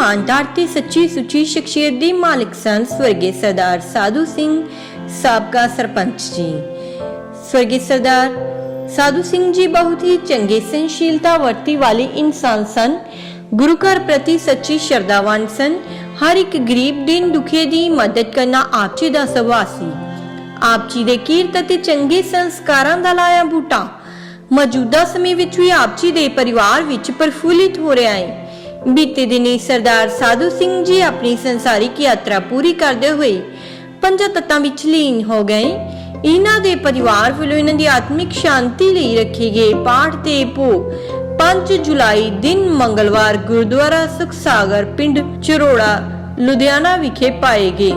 ईमानदार ते सच्ची सुची शख्सियत के मालिक सन स्वर्गीय सरदार साधु सिंह साबका सरपंच जी। स्वर्गीय सरदार साधु सिंह जी बहुत ही चंगे सहनशीलता वर्ती वाले इंसान सन। गुरु घर प्रति सच्ची श्रद्धावान सन। हर एक गरीब दीन दुखिया की मदद करना आप जी का सुभाव सी। आप जी दे कीरत ते चंगे संस्कारां दा लाया बूटा मौजूदा समय विच भी आप जी दे परिवार विच प्रफुल्लित हो रहा है। बीते दिनी सरदार साधु सिंह जी अपनी संसारिक यात्रा पूरी करते हुए पंज तत्तां विच लीन हो गए। इन्हां दे परिवार वालों इन्हां दी आत्मिक शांति लई रखे गए पाठ ते भोग 5 जुलाई दिन मंगलवार गुरुद्वारा सुखसागर पिंड चरोड़ा लुधियाना विखे पाए गए,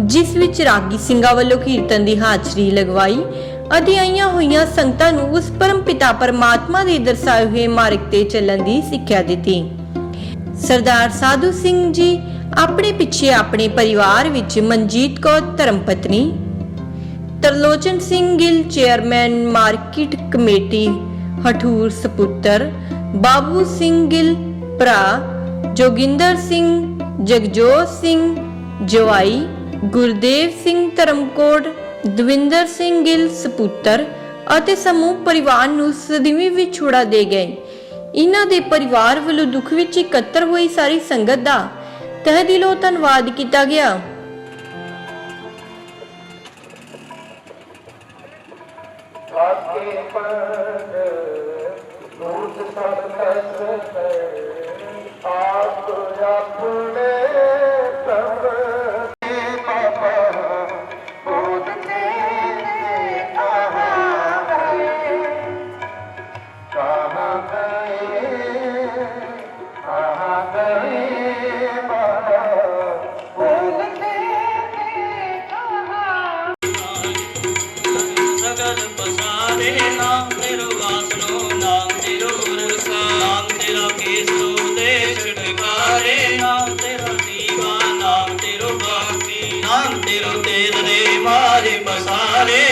जिस विच रागी सिंघां वालों कीर्तन की हाजरी लगवाई ਅਤੇ ਆਈਆਂ ਹੋਈਆਂ ਸੰਗਤਾਂ ਨੂੰ ਉਸ ਪਰਮ ਪਿਤਾ ਪਰਮਾਤਮਾ ਦੇ ਦਰਸਾਏ ਹੋਏ ਮਾਰਗ ਤੇ ਚੱਲਣ ਦੀ ਸਿੱਖਿਆ ਦਿੱਤੀ। ਸਰਦਾਰ ਸਾਧੂ ਸਿੰਘ ਜੀ ਆਪਣੇ ਪਿੱਛੇ ਆਪਣੇ ਪਰਿਵਾਰ ਵਿੱਚ ਮਨਜੀਤ ਕੌਰ ਧਰਮ ਪਤਨੀ, Tarlochan Singh Gill chairman market committee Hathur ਸਪੁੱਤਰ, ਬਾਬੂ ਸਿੰਘ ਗਿੱਲ ਭਰਾ, ਜੋਗਿੰਦਰ ਸਿੰਘ, ਜਗਜੋਤ ਸਿੰਘ ਜਵਾਈ, ਗੁਰਦੇਵ ਸਿੰਘ ਧਰਮਕੋਟ, ਦਵਿੰਦਰ ਸਿੰਘ ਗਿੱਲ ਸਪੁੱਤਰ ਅਤੇ ਸਮੂਹ ਪਰਿਵਾਰ ਨੂੰ ਸਦੀਵੀ ਵਿਛੋੜਾ ਦੇ ਗਏ। ਇਹਨਾਂ ਦੇ ਪਰਿਵਾਰ ਵੱਲੋਂ ਦੁੱਖ ਵਿੱਚ ਇਕੱਤਰ ਹੋਈ ਸਾਰੀ ਸੰਗਤ ਦਾ ਤਹਿ ਦਿਲੋਂ ਧੰਨਵਾਦ ਕੀਤਾ ਗਿਆ।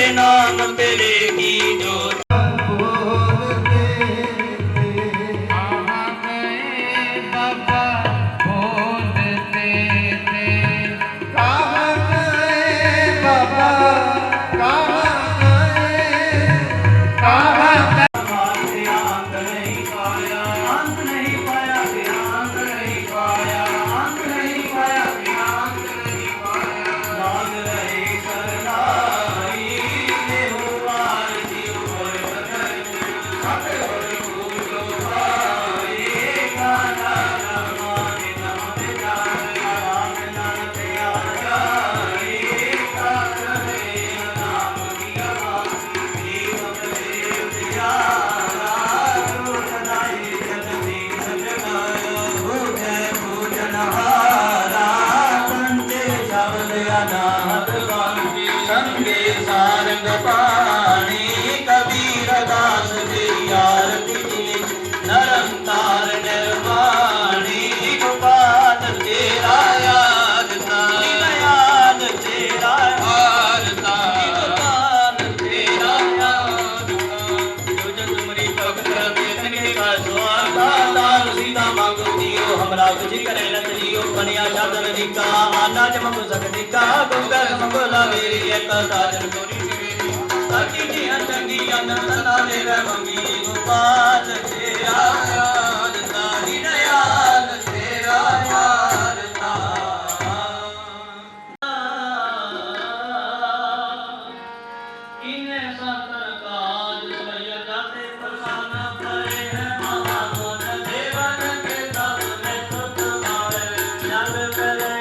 नाम तेरे की जोत आना जमक सकती का गुंगर मंगोला मेरी एक साजन गोरी मेरी ताकि जी चंगी अंदर तना ले मंगी गोपाल तेरा याद तारी दयाल तेरा याद ता इन्हें संतर काज सैयद जाते फरमाना पड़े है मामा मोन देवन के सामने तुझ मारे जग करे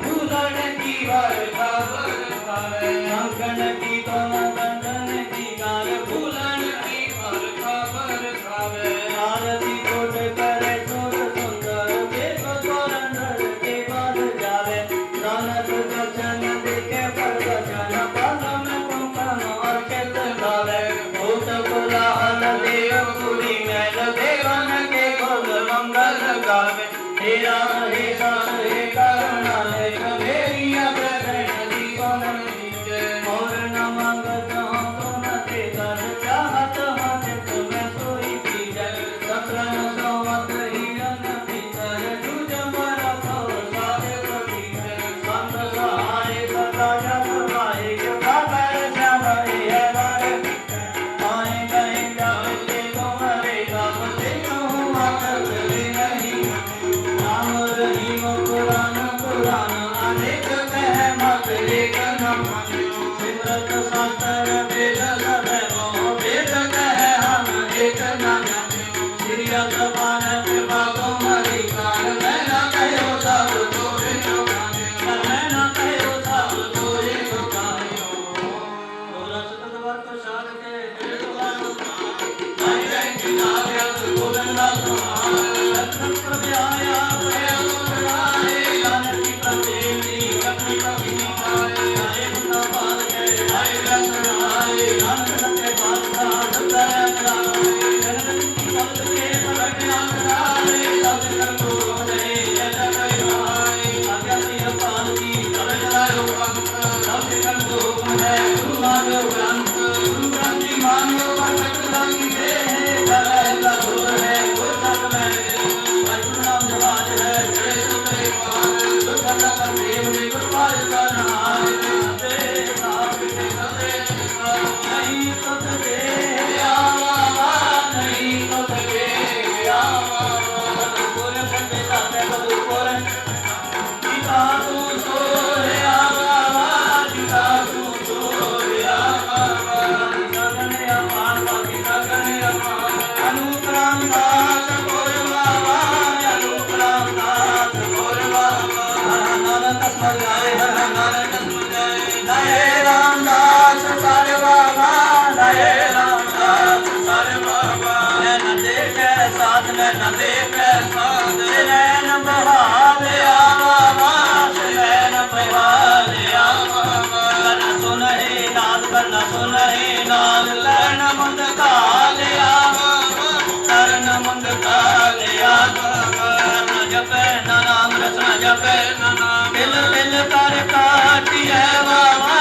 भूल दिल दिल कर काटिए बाबा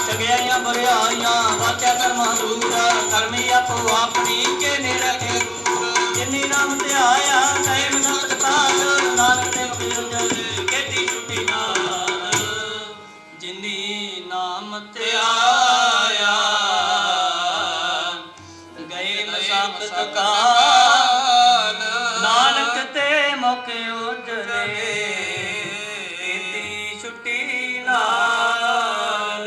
चंगियाइयां बुरियाइयां वाचा कर्म दूर कर्मी आपो अपनी के निरखे जिन्नी नाम ते आया टाइम नाम ताज नानक ने पीर केती छुट्टी नाल जिन्नी नाम ते आया गए मसाफत का नानक ते मौके उजरे केती छुट्टी नाल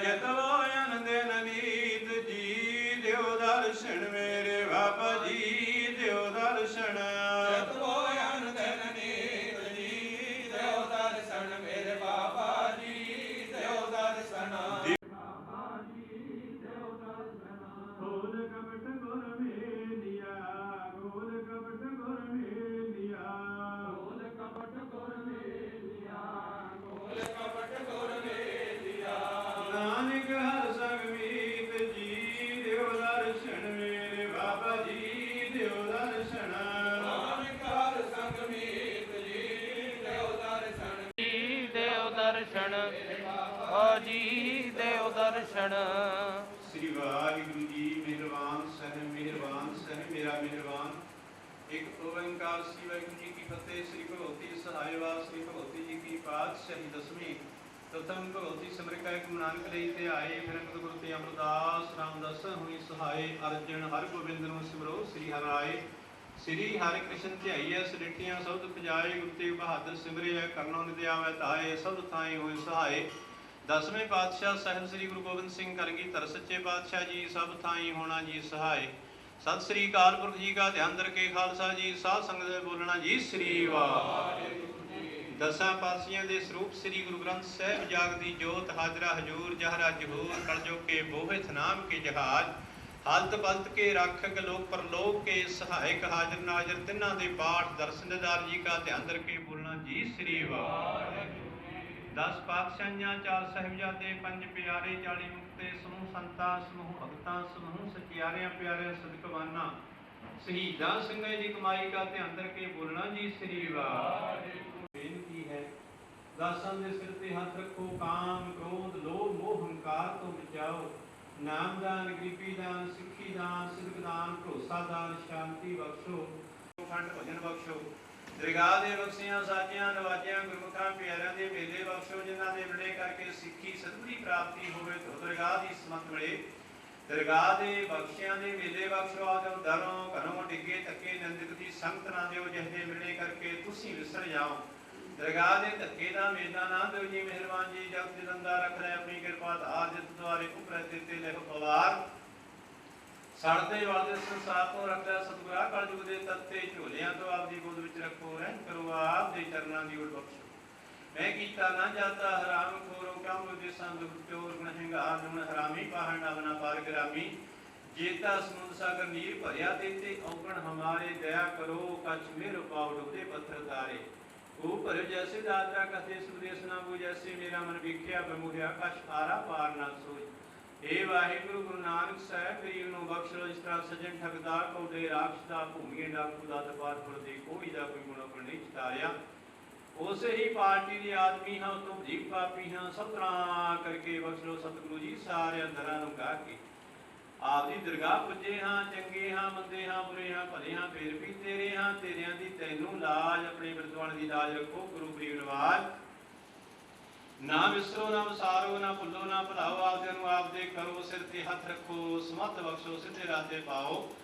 ਚਿਤਵੋ ਅਨੰਦ ਨਨੀਤ ਜੀ ਦਿਓ ਦਰਸ਼ਨ ਮੇਰੇ ਬਾਬਾ ਜੀ ਦਿਓ ਦਰਸ਼ਨ ਚਿਤਵੋ ਅਨੰਦ ਨਨੀਤ ਜੀ ਦਿਓ ਦਰਸ਼ਨ ਮੇਰੇ ਬਾਬਾ ਜੀ ਦਿਓ ਦਰਸ਼ਨ ਗੋਲ ਕਪਟ ਗੁਰ ਮੇਲਿਆ ਗੋਲ ਕਪਟ ਗੁਰ ਮੇਲਿਆ ਗੋਲ ਕਪਟ ਗੁਰ ਮੇਲਿਆ ਗੋਲ ਕਪਟ ਗੁਰ ਮੇਲਿਆ ਨਾਨਕ ਹਰ ਸੰਗ ਮੀਤ ਜੀ ਦਿਓ ਦਰਸ਼ਨ ਮੇਰੇ ਬਾਬਾ ਜੀ ਦਿਓ ਦਰਸ਼ਨ ਨਾਨਕ ਹਰ ਸੰਗ ਮੀਤ ਜੀ ਦਿਓ ਦਰਸ਼ਨ ਜੀ ਦੇਵ ਦਰਸ਼ਨ ਓ ਜੀ ਦੇਵ ਦਰਸ਼ਨ ਸ੍ਰੀ ਵਾਹਿਗੁਰੂ ਜੀ ਮਿਹਰਬਾਨ ਸਹਿ ਮੇਰਾ ਮਿਹਰਬਾਨ ਇੱਕ ਓੰਕਾਰ ਸ੍ਰੀ ਵਾਹਿਗੁਰੂ ਜੀ ਕੀ ਫਤਿਹ। ਸ੍ਰੀ ਭਗਵਤੀ ਸਹਾਇਵਾਸ ਸ੍ਰੀ ਭਗਵਤੀ ਜੀ ਕੀ ਪਾਤਸ਼ਾਹੀ ਦਸਵੀਂ ਤਤਮ ਭਗਵਤੀ ਸਿਮਰਿਕਾ ਇੱਕ ਨਾਨਕ ਲਈ ਤੇ ਆਏ ਫਿਰ ਗੁਰੂ ਤੇ ਅਮਰਦਾਸ ਰਾਮਦਾਸ ਹੋਈ ਸਹਾਏ ਅਰਜਨ ਹਰ ਗੋਬਿੰਦ ਨੂੰ ਸਿਮਰੋ ਸ੍ਰੀ ਹਰਿ ਸ੍ਰੀ ਹਰਿ ਕ੍ਰਿਸ਼ਨ ਧਿਆਈਐ ਸ੍ਰਿਟੀਆਂ ਸਬਦ ਪਜਾਏ ਗੁਰੂ ਤੇਗ ਬਹਾਦਰ ਸਿਮਰਿਐ ਕਰਨੋ ਨਿਦਿ ਆਵੈ ਧਾਏ ਸਬਦ ਥਾਈ ਹੋਏ ਸਹਾਏ। ਦਸਵੇਂ ਪਾਤਸ਼ਾਹ ਸਾਹਿਬ ਸ੍ਰੀ ਗੁਰੂ ਗੋਬਿੰਦ ਸਿੰਘ ਕਲਗੀਧਰ ਸੱਚੇ ਪਾਤਸ਼ਾਹ ਜੀ ਸਭ ਥਾਈ ਹੋਣਾ ਜੀ ਸਹਾਏ। ਸਤਿ ਸ੍ਰੀ ਅਕਾਲ ਪੁਰਖ ਜੀ ਕਾ ਧਿਆਨ ਕਰਕੇ ਖਾਲਸਾ ਜੀ ਸਾਧ ਸੰਗਤ ਦੇ ਬੋਲਣਾ ਜੀ ਸ੍ਰੀ ਵਾਹਿਗੁਰੂ ਜੀ। ਦਸਾਂ ਪਾਤਸ਼ਾਹਾਂ ਦੇ ਸਰੂਪ ਸ੍ਰੀ ਗੁਰੂ ਗ੍ਰੰਥ ਸਾਹਿਬ ਜਾਗਦੀ ਜੋਤ ਹਾਜ਼ਰਾ ਹਜੂਰ ਜਹਰਾ ਜਹੂਰ ਕਲਜੋ ਕੇ ਬੋਹਿਤ ਨਾਮ ਕੇ ਜਹਾਜ ਹਾਲਤ ਬਲਤ ਕੇ ਰਾਖਕ ਲੋਕ ਪਰਲੋਕ ਕੇ ਸਹਾਇਕ ਹਾਜ਼ਰ ਨਾਜ਼ਰ ਤਿੰਨਾਂ ਦੇ ਪਾਠ ਦਰਸ਼ਨਦਾਰ ਜੀ ਕਾ ਧਿਆਨ ਕਰਕੇ ਬੋਲਣਾ ਜੀ ਸ੍ਰੀ ਵਾਹਿਗੁਰੂ। 10 ਪਾਤਸ਼ਾਹਾਂ 4 ਸਾਹਿਬਜ਼ਾਦੇ 5 ਪਿਆਰੇ 40 ਮੁਕਤੇ ਸਮੂਹ ਸੰਤਾਂ ਸਮੂਹ ਭਗਤਾਂ ਸਮੂਹ ਸਚਿਆਰਿਆਂ ਪਿਆਰਿਆਂ ਸਦਕਵਾਨਾ ਸ਼ਹੀਦਾਂ ਸਿੰਘਾਂ ਦੀ ਕਮਾਈ ਕਾ ਧਿਆਨ ਕਰਕੇ ਬੋਲਣਾ ਜੀ ਸ੍ਰੀ ਵਾਹਿਗੁਰੂ। ਬੇਨਤੀ ਹੈ ਦਾਸਾਂ ਦੇ ਸਿਰ ਤੇ ਹੱਥ ਰੱਖੋ ਕਾਮ ਕ੍ਰੋਧ ਲੋਭ ਮੋਹ ਹੰਕਾਰ ਤੋਂ ਬਚਾਓ। ਨਾਮਦਾਨ ਗਰੀਬੀ ਦਾਨ ਸਿੱਖੀ ਦਾਨ ਸਿਦਕ ਦਾਨ ਭਰੋਸਾ ਦਾਨ ਸ਼ਾਂਤੀ ਬਖਸ਼ੋ ਖੰਡ ਭਜਨ ਬਖਸ਼ੋ। ਦਰਗਾਹ ਦੇ ਬਖਸ਼ਿਆਂ ਸਾਚਿਆਂ ਨਵਾਜਿਆਂ ਗੁਰਮੁਖਾਂ ਪਿਆਰਿਆਂ ਦੇ ਮੇਲੇ ਬਖਸ਼ੋ ਜਿਨ੍ਹਾਂ ਦੇ ਮਿਲੇ ਕਰਕੇ ਸਿੱਖੀ ਸਤਿਗੁਰੀ ਪ੍ਰਾਪਤੀ ਹੋਵੇ ਤੇ ਦਰਗਾਹ ਦੀ ਸਮਤ ਮਿਲੇ। ਦਰਗਾਹ ਦੇ ਬਖਸ਼ਿਆਂ ਦੇ ਮੇਲੇ ਬਖਸ਼ੋ ਆਦਮ ਦਰੋਂ ਘਰੋਂ ਡਿੱਗੇ ਧੱਕੇ ਨਿੰਦਕ ਦੀ ਸੰਗਤ ਨਾ ਦਿਓ ਜਿਹਦੇ ਮਿਲੇ ਕਰਕੇ ਤੁਸੀਂ ਵਿਸਰ ਜਾਓ। ਦਰਗਾਹ ਦੇ ਧੱਕੇ ਦਾ ਮੇਲਾ ਨਾ ਦਿਓ ਜੀ ਮਿਹਰਬਾਨ ਜੀ ਜਗ ਜਲੰਦਾ ਰੱਖ ਲੈ ਆਪਣੀ ਕਿਰਪਾ ਆਦਿਤ ਦੁਆਰੇ ਉਪਰੇ ਦਿੱਤੇ ਲਿਖ ਪਵਾਰ ਸੜਦੇ ਵਾਲੇ ਸੰਸਾਰ ਤੋਂ ਰੱਖਿਆ ਸਤਿਗੁਰਾਂ ਕਲਯੁਗ ਦੇ ਤੱਤੇ ਝੋਲਿਆਂ ਤੋਂ ਆਪਦੀ ਗੋਦ ਵਿੱਚ ਰੱਖੋ ਰਹਿਣ ਕਰੋ ਆਪ ਦੇ ਚਰਨਾਂ ਦੀ ਉਡ ਬਖਸ਼ੋ। ਮੈਂ ਕੀਤਾ ਨਾ ਜਾਤਾ ਹਰਾਮ ਖੋਰੋ ਕੰਮ ਦੇ ਸੰਗ ਚੋਰ ਗੁਣ ਹੰਗਾਰ ਗੁਣ ਹਰਾਮੀ ਪਾਹਣ ਨਾ ਪਾਰ ਗਰਾਮੀ ਜੇਤਾ ਸਮੁੰਦ ਸਾਗਰ ਨੀਰ ਭਰਿਆ ਦੇਤੇ ਔਗਣ ਹਮਾਰੇ ਦਇਆ ਕਰੋ ਕਛ ਮੇਰ ਪਾਉ ਡੁੱਬੇ ਪੱਥਰ ਤਾਰੇ ਉਹ ਭਰ ਜੈਸੇ ਦਾਤਾ ਕਥੇ ਸੁਦੇਸ ਨਾ ਬੂ ਜੈਸੇ ਮੇਰਾ ਮਨ ਵਿਖਿਆ ਬਮੁਹਿਆ ਕਛ ਆਰਾ ਪਾਰ ਨਾ ਸੋਈ। हे ਵਾਹਿਗੁਰੂ ਗੁਰੂ ਨਾਨਕ ਸਾਹਿਬ ਗਰੀਬ ਨੂੰ ਬਖਸ਼ ਲੋ ਜਿਸ ਤਰ੍ਹਾਂ ਸੱਜਣ ਠਗਦਾਰ ਕੌਡੇ ਰਾਖਸ਼ ਦਾ ਭੂਮੀਏ ਡਾਕੂ ਦਾ ਦਰਬਾਰ ਫੁੱਲ ਦੇ ਕੋਈ ਦਾ ਕੋਈ ਗੁਣ ਆਪਣ ਨਹੀਂ ਚਤਾਰਿਆ। ਉਸੇ ਹੀ ਪਾਰਟੀ ਦੇ ਆਦਮੀ ਹਾਂ ਤੋਂ ਭੀਖ ਪਾਪੀ ਹਾਂ ਸਭ ਤਰ੍ਹਾਂ ਕਰਕੇ ਬਖਸ਼ ਲੋ ਸਤਿਗੁਰੂ ਜੀ ਸਾਰੇ ਅੰਦਰਾਂ ਨੂੰ ਗਾ ਕੇ ਆਪਦੀ ਦਰਗਾਹ ਪੁੱਜੇ ਹਾਂ ਚੰਗੇ ਹਾਂ ਮੰਦੇ ਹਾਂ ਬੁਰੇ ਹਾਂ ਭਲੇ ਹਾਂ ਫੇਰ ਵੀ ਤੇਰੇ ਹਾਂ ਤੇਰਿਆਂ ਦੀ ਤੈਨੂੰ ਲਾਜ ਆਪਣੇ ਵਿਰਦਵਾਨ ਦੀ ਲਾਜ ਰੱਖੋ ਗੁਰੂ ਪ੍ਰੀਤ ਨਵਾਜ ਨਾ ਵਿਸਰੋ ਨਾ ਵਿਸਾਰੋ ਨਾ ਭੁੱਲੋ ਨਾ ਭੁਲਾਓ ਆਪਦੇ ਨੂੰ ਆਪਦੇ ਕਰੋ ਸਿਰ ਤੇ ਹੱਥ ਰੱਖੋ ਸਮਤ ਬਖਸ਼ੋ ਸਿੱਧੇ ਰਾਤੇ ਪਾਓ।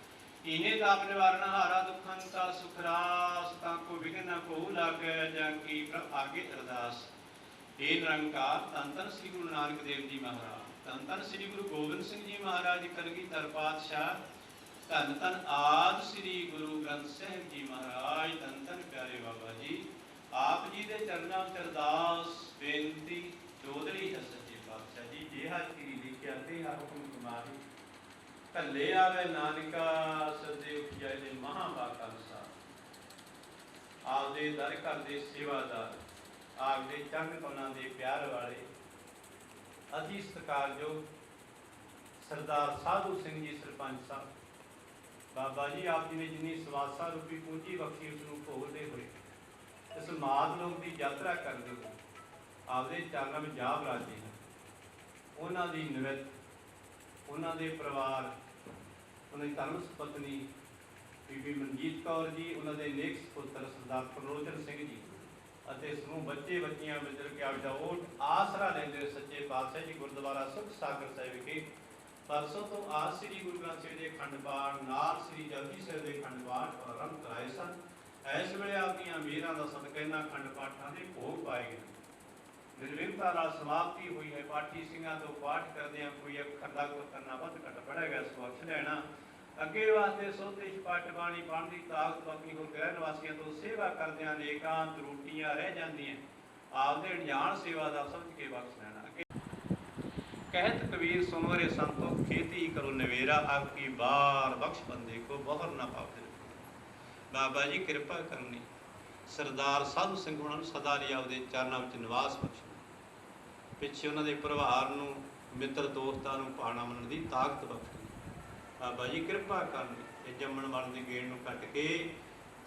ਇਨੇ ਤਾਪ ਨਿਵਾਰਨ ਹਾਰਾ ਦੁਖਾਂ ਦਾ ਸੁਖ ਰਾਸ ਤਾਂ ਕੋ ਵਿਘਨ ਨਾ ਕੋ ਲਾਗੈ ਜਾਂ ਕੀ ਪ੍ਰਭ ਆਗੇ ਅਰਦਾਸ। हे ਨਿਰੰਕਾਰ ਧੰਨ ਧੰਨ ਸ੍ਰੀ ਗੁਰੂ ਨਾਨਕ ਦੇਵ ਜੀ ਮਹਾਰਾਜ ਧੰਨ ਧੰਨ ਸ੍ਰੀ ਗੁਰੂ ਗੋਬਿੰਦ ਸਿੰਘ ਜੀ ਮਹਾਰਾਜ ਕਲਗੀਧਰ ਪਾਤਸ਼ਾਹ ਧੰਨ ਧੰਨ ਆਦਿ ਸ੍ਰੀ ਗੁਰੂ ਗ੍ਰੰਥ ਸਾਹਿਬ ਜੀ ਮਹਾਰਾਜ ਧੰਨ ਧੰਨ ਪਿਆਰੇ ਬਾਬਾ ਜੀ ਆਪ ਜੀ ਦੇ ਚਰਨਾਂ ਵਿੱਚ ਅਰਦਾਸ ਬੇਨਤੀ ਜੋਦੜੀ ਹੈ ਸੱਚੇ ਪਾਤਸ਼ਾਹ ਜੀ ਜੇ ਹੱਥ ਕੀ ਲਿਖਿਆ ਤੇ ਹੁਕਮ ਕਮਾਹੀ ਕੱਲੇ ਆਵੇ ਨਾਨਕਾ ਸਦੇ ਉਪਜਾਏ ਦੇ ਮਹਾਭਾਗਾ ਅਨੁਸਾਰ ਆਪਦੇ ਦਰ ਘਰ ਦੇ ਸੇਵਾਦਾਰ ਆਪਦੇ ਚੰਨ ਕੌਲਾਂ ਦੇ ਪਿਆਰ ਵਾਲੇ ਅਤੀ ਸਤਿਕਾਰਯੋਗ ਸਰਦਾਰ ਸਾਧੂ ਸਿੰਘ ਜੀ ਸਰਪੰਚ ਸਾਹਿਬ ਬਾਬਾ ਜੀ ਆਪ ਜੀ ਨੇ ਜਿੰਨੀ ਸਵਾਸਾ ਰੂਪੀ ਪੂੰਜੀ ਬਖਸ਼ੀ ਉਸ ਨੂੰ ਭੋਗਦੇ ਹੋਏ ਇਸ ਮਾਤ ਲੋਕ ਦੀ ਯਾਤਰਾ ਕਰਦੇ ਹੋ ਆਪਦੇ ਚਰਨਾਂ ਵਿੱਚ ਜਾ ਬਰਾਜੇ ਹਨ। ਉਹਨਾਂ ਦੀ ਨਿਵਿਤ ਉਹਨਾਂ ਦੇ ਪਰਿਵਾਰ ਉਹਨਾਂ ਦੀ ਧਰਮ ਪਤਨੀ ਬੀਬੀ ਮਨਜੀਤ ਕੌਰ ਜੀ ਉਹਨਾਂ ਦੇ ਨੇਕ ਪੁੱਤਰ ਸਰਦਾਰ ਪ੍ਰਲੋਚਨ ਸਿੰਘ ਜੀ ਅਤੇ ਸਮੂਹ ਬੱਚੇ ਬੱਚੀਆਂ ਵਿਚਰ ਕੇ ਆਪਦਾ ਓਟ ਆਸਰਾ ਲੈਂਦੇ ਸੱਚੇ ਪਾਤਸ਼ਾਹ ਜੀ ਗੁਰਦੁਆਰਾ ਸੁਖ ਸਾਗਰ ਸਾਹਿਬ ਵਿਖੇ ਪਰਸੋਂ ਤੋਂ ਆਜ ਸ੍ਰੀ ਗੁਰੂ ਗ੍ਰੰਥ ਸਾਹਿਬ ਦੇ ਅਖੰਡ ਪਾਠ ਨਾਲ ਸ੍ਰੀ ਜਪਜੀ ਸਾਹਿਬ ਦੇ ਅਖੰਡ ਪਾਠ ਆਰੰਭ ਕਰਾਏ ਸਨ। ਇਸ ਵੇਲੇ ਆਪਦੀਆਂ ਮੇਰਾਂ ਦਾ ਸਦਕਾ ਇਹਨਾਂ ਅਖੰਡ ਪਾਠਾਂ ਦੇ ਭੋਗ ਪਾਏ ਗਏ। ਨਿਰਵਿਘਨਤਾ ਨਾਲ ਸਮਾਪਤੀ ਹੋਈ ਹੈ। ਪਾਠੀ ਸਿੰਘਾਂ ਤੋਂ ਪਾਠ ਕਰਦਿਆਂ ਕੋਈ ਅੱਖਰ ਲਗਭਗ ਕਰਨਾ ਵੱਧ ਘੱਟ ਪੜਿਆ ਗਿਆ, ਸੋ ਬਖਸ਼ ਲੈਣਾ। ਅੱਗੇ ਵਾਸਤੇ ਸੋਧੇ ਪਾਠ ਬਾਣੀ ਪੜ੍ਹਨ ਦੀ ਤਾਕਤ ਬਖਸ਼ੀ ਹੋ। ਗ੍ਰਹਿ ਨਿਵਾਸੀਆਂ ਤੋਂ ਸੇਵਾ ਕਰਦਿਆਂ ਅਨੇਕਾਂ ਤਰੁੱਟੀਆਂ ਰਹਿ ਜਾਂਦੀਆਂ, ਆਪਦੇ ਅਣਜਾਣ ਸੇਵਾ ਦਾ ਸਮਝ ਕੇ ਬਖਸ਼ ਲੈਣਾ। ਕਹਿਤ ਕਬੀਰ ਸੁਨੋ ਰੇ ਸੰਤੋ, ਖੇਤੀ ਕਰੋ ਨਵੇਰਾ, ਆਪਕੀ ਬਾਰ ਬਖਸ਼ ਬੰਦੇ ਕੋ ਬਹਰ ਨਾ ਪਾਵੇ। ਬਾਬਾ ਜੀ ਕਿਰਪਾ ਕਰਨੀ, ਸਰਦਾਰ ਸਾਧੂ ਸਿੰਘ ਉਹਨਾਂ ਨੂੰ ਸਦਾ ਲਈ ਆਪਦੇ ਚਰਨਾਂ ਵਿੱਚ ਨਿਵਾਸ ਬਖਸ਼ਣਾ। ਪਿੱਛੇ ਉਹਨਾਂ ਦੇ ਪਰਿਵਾਰ ਨੂੰ, ਮਿੱਤਰ ਦੋਸਤਾਂ ਨੂੰ ਪਾਣਾ ਮੰਨਣ ਦੀ ਤਾਕਤ ਬਖਸ਼ਣੀ। ਬਾਬਾ ਜੀ ਕਿਰਪਾ ਕਰਨੀ, ਇਹ ਜੰਮਣ ਵਾਲੇ ਦੇ ਗੇੜ ਨੂੰ ਕੱਟ ਕੇ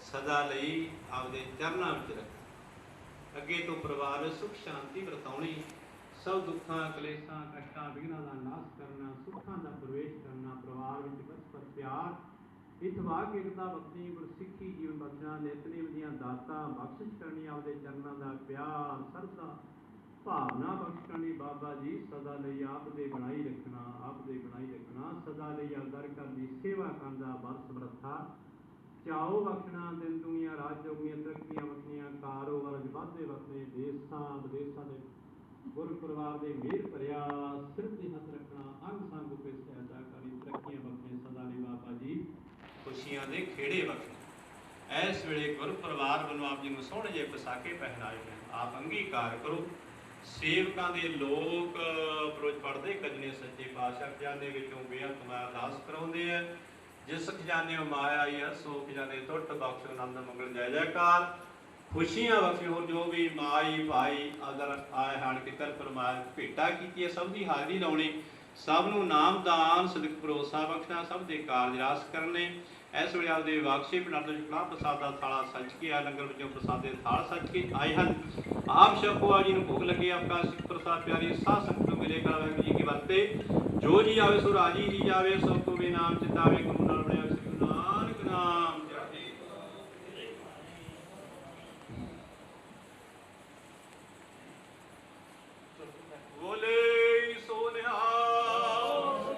ਸਦਾ ਲਈ ਆਪਦੇ ਚਰਨਾਂ ਵਿੱਚ ਰੱਖ। ਅੱਗੇ ਤੋਂ ਪਰਿਵਾਰ ਵਿੱਚ ਸੁਖ ਸ਼ਾਂਤੀ ਵਰਤਾਉਣੀ, ਸਭ ਦੁੱਖਾਂ ਕਲੇਸ਼ਾਂ ਕਸ਼ਟਾਂ ਵਿਘਨਾਂ ਦਾ ਨਾਸ਼ ਕਰਨਾ, ਸੁੱਖਾਂ ਦਾ ਪ੍ਰਵੇਸ਼ ਕਰਨਾ, ਪਰਿਵਾਰ ਵਿੱਚ ਪਰਸਪਰ ਪਿਆਰ, ਇਤਵਾਕ ਏਕਤਾ ਬਖਸ਼ਣੀ, ਗੁਰਸਿੱਖੀ ਜੀਵਨ ਬਖਸ਼ਣਾ, ਨਿਤਨੇਮ ਦੀਆਂ ਦਾਤਾਂ ਬਖਸ਼ਿਸ਼ ਕਰਨੀ, ਆਪਦੇ ਚਰਨਾਂ ਦਾ ਪਿਆਰ ਸਰਦਾ ਭਾਵਨਾ ਬਖਸ਼ ਕਰਨੀ। ਬਾਬਾ ਜੀ ਸਦਾ ਲਈ ਆਪ ਦੇ ਬਣਾਈ ਰੱਖਣਾ, ਆਪ ਦੇ ਬਣਾਈ ਰੱਖਣਾ, ਸਦਾ ਲਈ ਦਰ ਘਰ ਦੀ ਸੇਵਾ ਕਰਨ ਦਾ ਬਲ ਸਮਰੱਥਾ ਚਾਓ ਬਖਸ਼ਣਾ। ਦਿਨ ਦੁਨੀਆਂ ਰਾਜ ਜੋਗੀਆਂ ਤਰੱਕੀਆਂ ਬਖਸ਼ਣੀਆਂ, ਕਾਰੋਬਾਰ ਵਾਧੇ ਬਖਸ਼ਣੇ, ਦੇਸਾਂ ਵਿਦੇਸਾਂ ਦੇ ਗੁਰ ਪਰਿਵਾਰ ਦੇ ਮਿਹਰ ਭਰਿਆ ਸਿਰ ਤੇ ਹੱਥ ਰੱਖਣਾ, ਅੰਗ ਸੰਗ ਉਪੇ ਸਹਾਇਤਾ ਕਰੀ, ਤਰੱਕੀਆਂ ਬਖਸ਼ੇ ਸਦਾ ਲਈ। ਬਾਬਾ ਜੀ ਖੁਸ਼ੀਆਂ ਦੇ ਖੇੜੇ ਬਖਸ਼ੇ। ਇਸ ਵੇਲੇ ਗੁਰ ਪਰਿਵਾਰ ਵੱਲੋਂ ਆਪ ਜੀ ਨੂੰ ਸੋਹਣੇ ਜਿਹੇ ਪਸਾਕੇ ਪਹਿਨਾਏ ਨੇ, ਆਪ ਅੰਗੀਕਾਰ ਕਰੋ। ਸੇਵਕਾਂ ਦੇ ਲੋਕ ਪ੍ਰੋਜ ਪੜ੍ਹਦੇ ਕਜਨੇ ਸੱਚੇ ਪਾਤਸ਼ਾਹ ਖਜ਼ਾਨੇ ਵਿੱਚੋਂ ਬੇਅੰਤ ਮਾਇਆ ਅਰਦਾਸ ਕਰਾਉਂਦੇ ਆ। ਜਿਸ ਖਜ਼ਾਨੇ ਮਾਇਆ ਆਈ ਹੈ ਸੋ ਖਜ਼ਾਨੇ ਟੁੱਟ ਬਖਸ਼, ਆਨੰਦ ਮੰਗਲ ਜੈ ਜੈਕਾਰ, ਖੁਸ਼ੀਆਂ ਬਖਸ਼ੇ। ਹੋਰ ਜੋ ਵੀ ਮਾਈ ਭਾਈ ਅਦਰ ਆਏ ਹਨ ਕਿਤਰ ਪਰਮਾਰ ਭੇਟਾ ਕੀਤੀ ਹੈ, ਸਭ ਦੀ ਹਾਜ਼ਰੀ ਲਾਉਣੀ, ਸਭ ਨੂੰ ਨਾਮ ਦਾਨ ਸਦਕ ਭਰੋਸਾ ਬਖਸ਼ਣਾ, ਸਭ ਦੇ ਕਾਰਜ ਰਾਸ ਕਰਨੇ। ਇਸ ਵੇਲੇ ਆਪਦੇ ਬਖਸ਼ੇ ਪਿੰਡ ਤੋਂ ਕੜਾਹ ਪ੍ਰਸਾਦ ਦਾ ਥਾਲਾ ਸੱਜ ਕੇ ਆ, ਲੰਗਰ ਵਿੱਚੋਂ ਪ੍ਰਸਾਦੇ ਥਾਲ ਸੱਜ ਕੇ ਆਏ ਹਨ। ਆਪ ਛਕੋ, ਜੀ ਨੂੰ ਭੁੱਖ ਲੱਗੇ, ਆਪਕਾ ਸਿੱਖ ਪ੍ਰਸਾਦ ਪਿਆਰੀ ਸਾਧ ਸੰਗਤ ਨੂੰ ਮਿਲੇਗਾ। ਵਾਹਿਗੁਰੂ ਜੀ ਕੀ ਵਰਤੇ, ਜੋ ਜੀ ਆਵੇ ਸੋ ਰਾਜੀ ਜੀ ਜਾਵੇ, ਸੋ ਕੋ ਵੀ ਨਾਮ ਚਿਤਾਵੇ, ਗੁਰੂ ਨਾਲ ਬਣਿਆ ਸ੍ਰੀ ਗੁਰੂ ਨਾਨਕ ਨਾਮ। ਬੋਲੇ ਸੋ ਨਿਹਾਲ।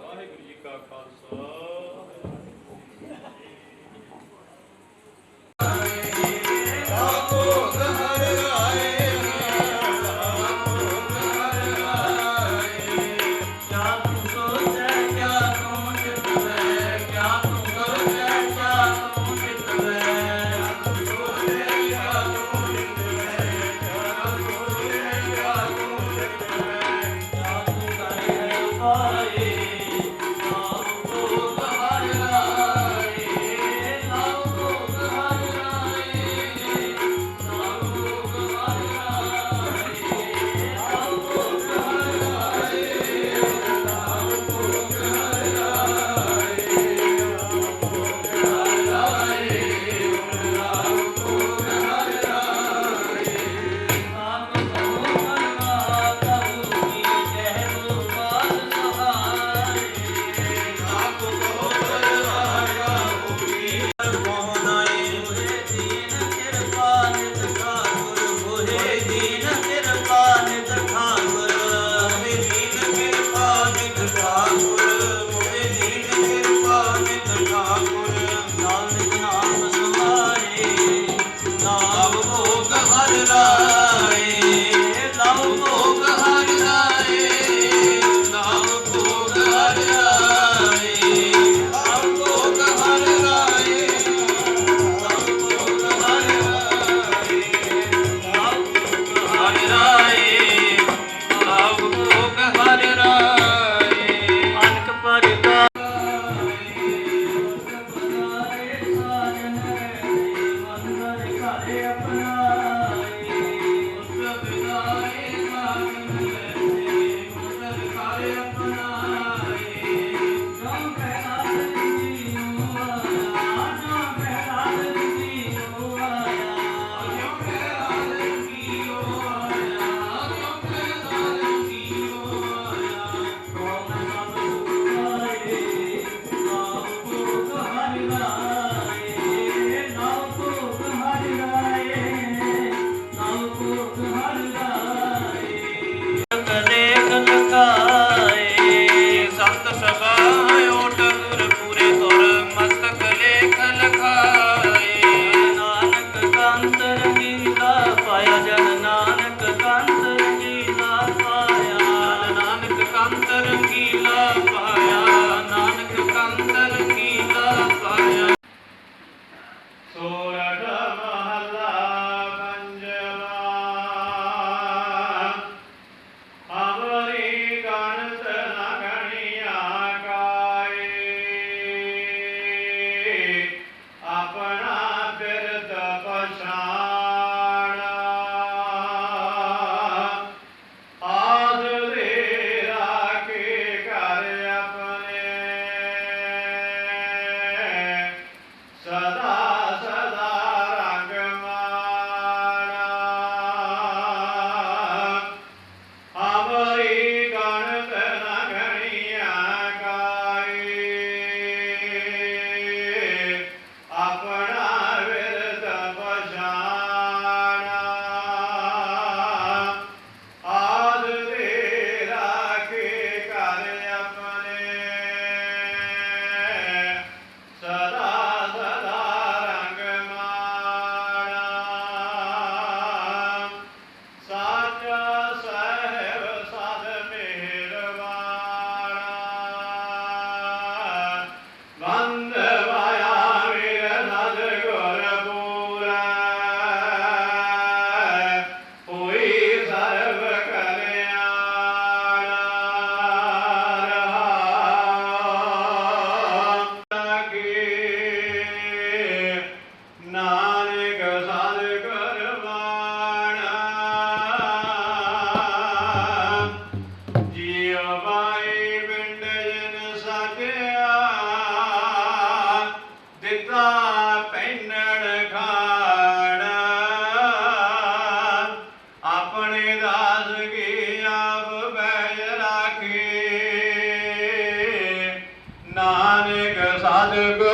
ਵਾਹਿਗੁਰੂ ਜੀ ਕਾ ਖਾਲਸਾ।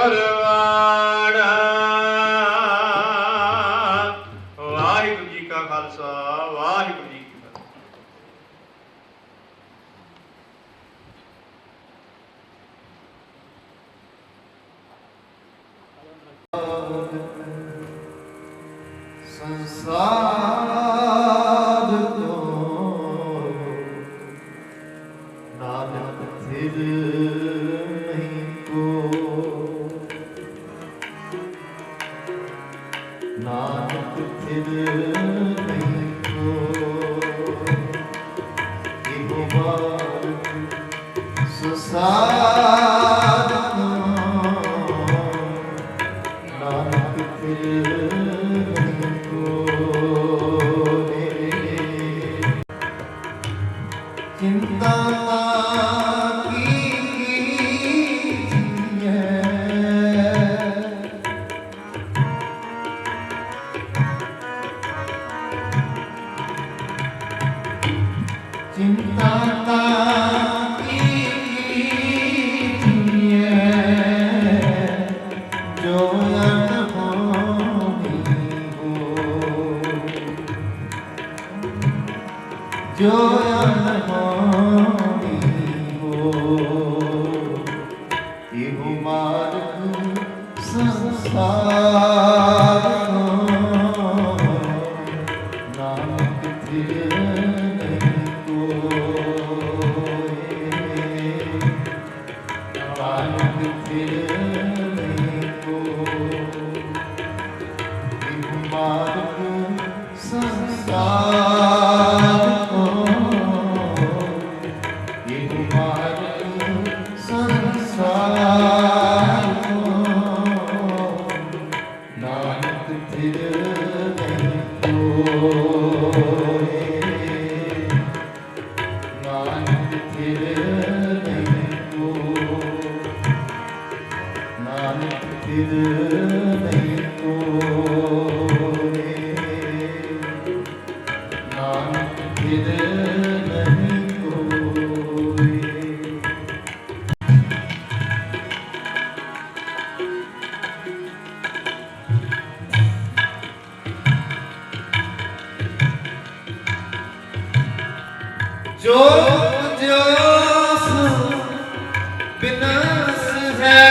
ਗੁਰਵਾੜਾ। ਵਾਹਿਗੁਰੂ ਜੀ ਕਾ ਖਾਲਸਾ, ਵਾਹਿਗੁਰੂ ਜੀ ਕੀ ਫਤਿਹ। ਸੰਸਾਰ ਤੋਂ ਨਾਨਕ ਥਿਰ ਨਹੀਂ ਕੋ, ਨਾਨਕ ਥਿਰ ਨਹੀਂ ਕੋ। ਇਹੋ ਬਾਤ ਸੰਸਾਰ ਤੋਂ ਨਾਨਕ ਥਿਰ ਨਹੀਂ ਕੋ। ਚਿੰਤਾ ਕੀ ਹੈ, ਚਿੰਤਾ ਕੀ ਹੈ, ਜੋ ਅਨਹੋਣੀ ਹੋ, ਜੋ ਅਨਹੋਣੀ ਹੋ। ਇਹੋ ਮਾਰਗ ਸੰਸਾਰ ਤੋਂ ਨਾਨਕ ਥਿਰ ਨਹੀਂ ਕੋਇ, ਨਾਨਕ ਥਿਰ ਨਹੀਂ ਕੋਇ। ਇਹੋ ਮਾਰਗ ਸੰਸਾਰ ਤੋਂ, ਇਹੋ ਮਾਰਗ ਸੰਸਾਰ ਤੋਂ ਨਾਨਕ ਥਿਰ ਨਹੀਂ ਕੋਇ, ਨਾਨਕ ਥਿਰ ਨਹੀਂ ਕੋਇ, ਨਾਨਕ ਥਿਰ ਨਹੀਂ ਕੋਇ, ਨਾਨਕ ਥਿਰ ਨਹੀਂ ਕੋਇ। ਜੋ ਜਸ ਬਿਨਸ ਹੈ,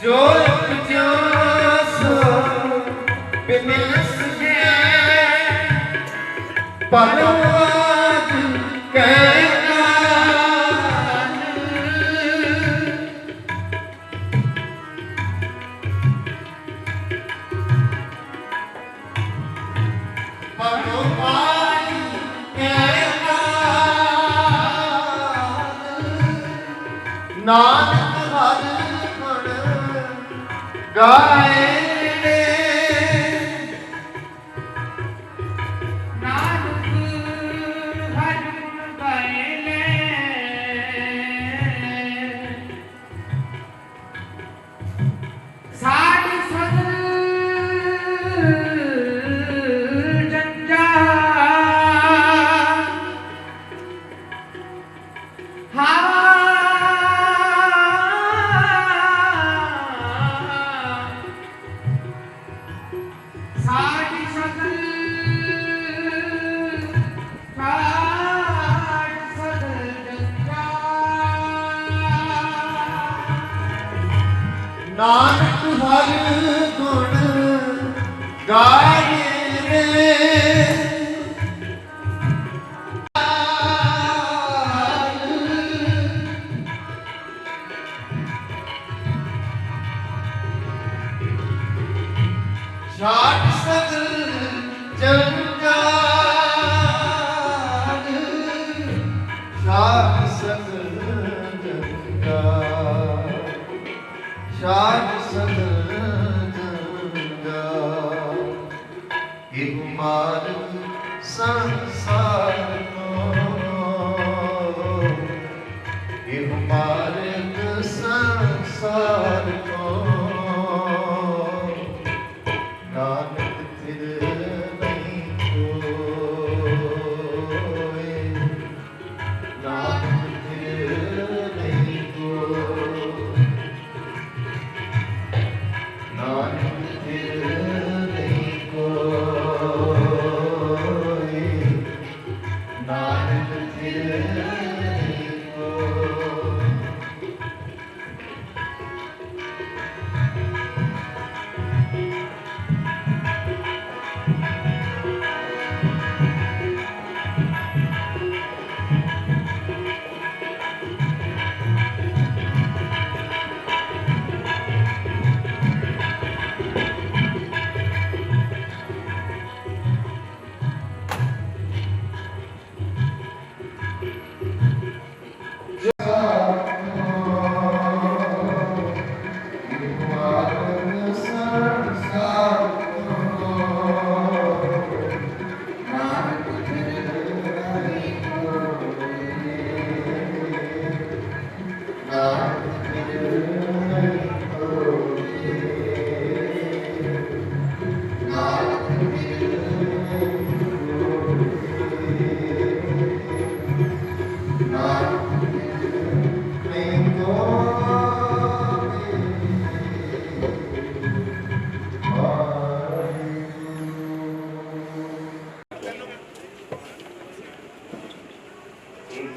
ਜੋ ਜਸ ਬਿਨਸ ਹੈ, ਪਰਵਾਦ ਕਹਿ ਨਾਨਕ ਹਰ ਗੁਣ ਗਾਏ, ਨਾਨਕ ਹਰ ਗੁਣ ਗਾਏ ਨੇ। ਸਾਧ ਸਦ ਜੰਜਾ ਸਾਡੀ ਸਗਲ ਜੰਜਾ। ਨਾਨਕ ਹਰ ਗੁਣ ਗਾਏ ਰੇ, ਸਾਧ ਸਗਲ ਜੰਜਾਲ, ਸਾਧ ਸਗਲ ਜੰਜਾਲ, ਸਾਧ ਸਗਲ ਜੰਜਾਲ। ਇਹੋ ਮਾਰਗ ਸੰਸਾਰ ਤੋਂ, ਇਹੋ ਮਾਰਗ ਸੰਸਾਰ ਤੋਂ ਨਾਨਕ ਥਿਰ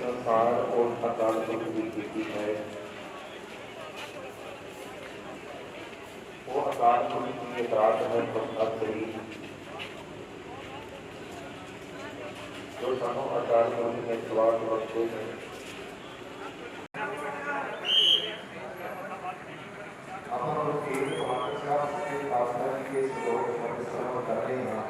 संसार और अकाल की स्थिति है वो अकाल की अपराध है प्रसाद शरीर जो सानों अकाल में सवाल रखते हैं के श्लोक श्रवण कर रहे हैं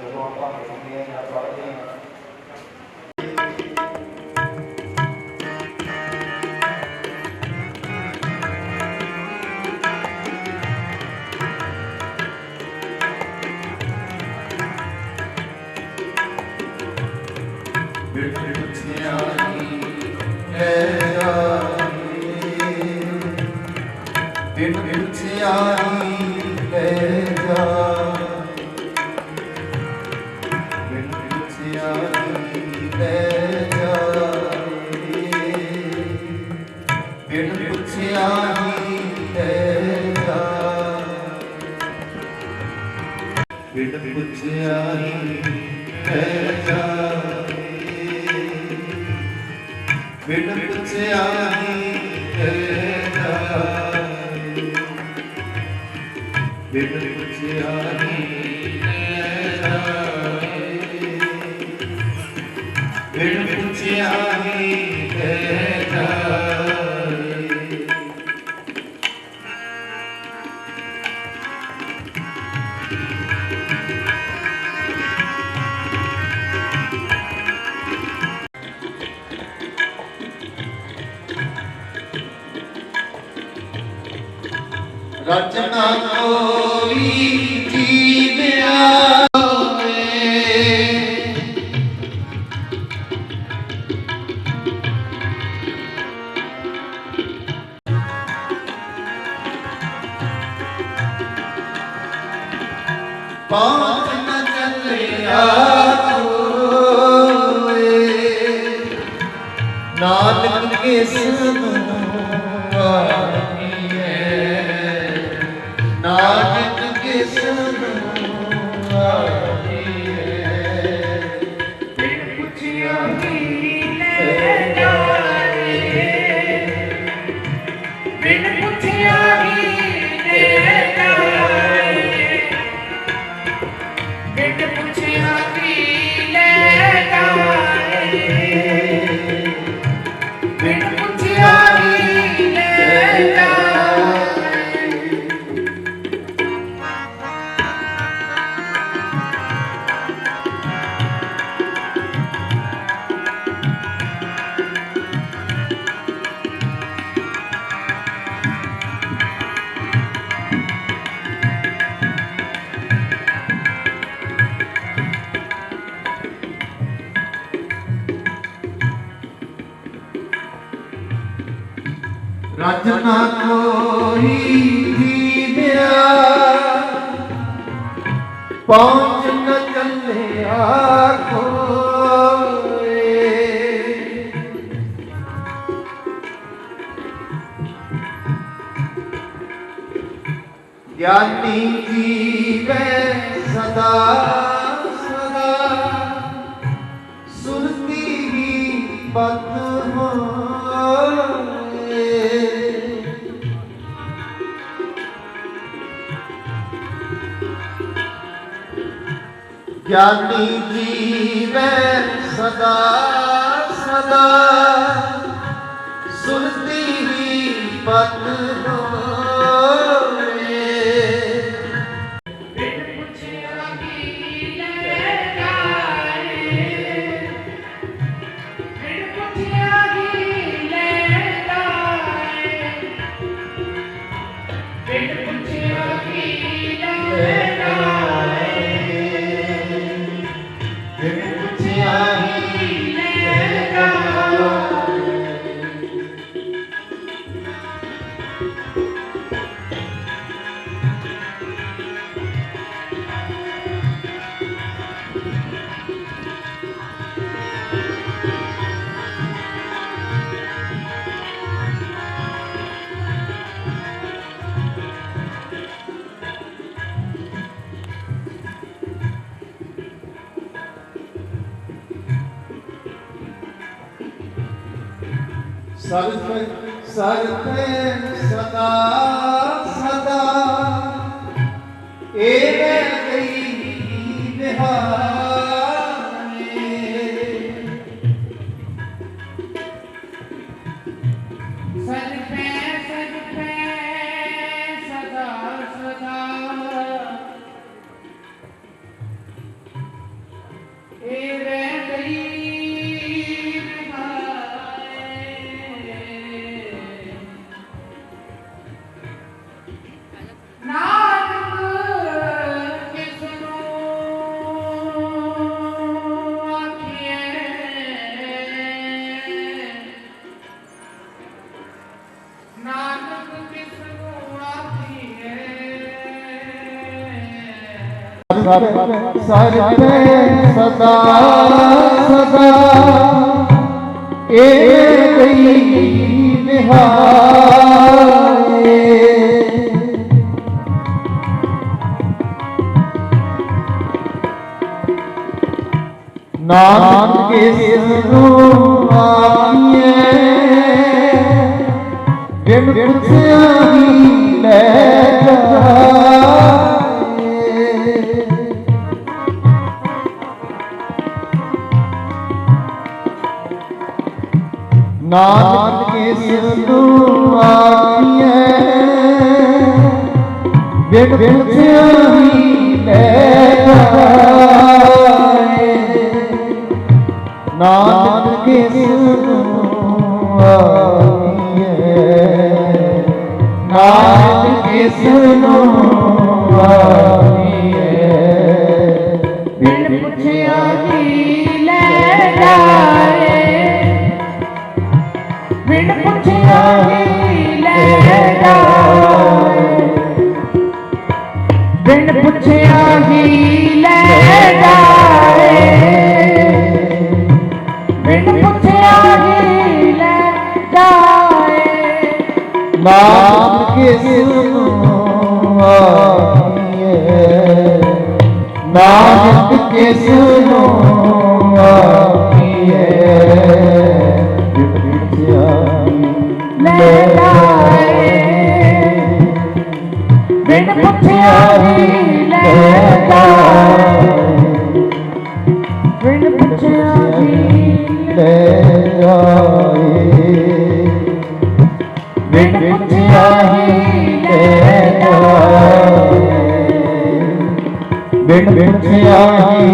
ਜਦੋਂ ਆਪਾਂ ਪੜ੍ਹਦੇ ਹਾਂ ਜਾਂ ਪੜ੍ਹਦੇ ਹਾਂ रचना कोई जीव्या पाँच न चलिया नानक के सुनो नानक के सुनो बिन पुछिया ले जाए बिन पुछिया ले जाए बिन पुछिया ले जाए बिन पुछिया ले जाए रचना कोई जीव्या पाँच न चलिया कोई ज्ञानी जीवे सदा सदा सुनती ही बात हो ज्ञानी जीवे सदा सदा सुनती ही पत होए बिन पुछिया ले जाए बिन पुछिया ਸਰਪੇ ਸਦਾ ਸਦਾ ਏਵੇਂ ਕਈ ਨਿਹਾਰੇ ਸਰਪੇ ਸਰਪੇ ਸਦਾ ਸਦਾ ਏਵੇਂ ਕਈ ਸਰਪੇ ਸਦਾ ਸਦਾ ਏਵੇਂ ਕਈ ਨਿਹਾਰੇ ਨਾਨਕ ਕਿਸ ਨੂੰ ਆਖੀਏ ਬਿਨ ਪੁੱਛਿਆ ਹੀ ਲੈ ਜਾਏ ਨਾਨਕ ਕਿਸ ਨੂੰ ਆਖੀਏ ਬਿਨ ਪੁੱਛਿਆ ਹੀ ਲੈ ਜਾਏ ਨਾਨਕ ਕਿਸ ਨੂੰ ਆਖੀਏ ਨਾਨਕ ਕਿਸ ਨੂੰ ਆਖੀਏ ਬਿਨ ਪੁੱਛਿਆ ਹੀ ਲੈ ਜਾਏ ਬਿਨ ਪੁੱਛਿਆ ਹੀ ਲੈ ਜਾਏ ਬਿਨ ਪੁੱਛਿਆ ਹੀ ਲੈ ਜਾਏ ਬਿਨ ਪੁੱਛਿਆ ਹੀ ਲੈ ਜਾਏ ਨਾਮ ਕਿਸ ਨੂੰ ਆਖੀਏ ਨਾਨਕ ਕਿਸ ਨੂੰ ਆਖੀਏ ਬਿਨ ਪੁੱਛਿਆ ਲੈ ਜਾਏ ਬਿਨ ਪੁੱਛਿਆ ਹੀ ਲੈ ਜਾਏ ਬਿਨ ਪੁੱਛਿਆ ਹੀ ਲੈ ਜਾਏ ਬਿਨ ਪੁੱਛਿਆ ਹੀ ਲੈ ਜਾਏ ਬਿਨ ਪੁੱਛਿਆ ਹੀ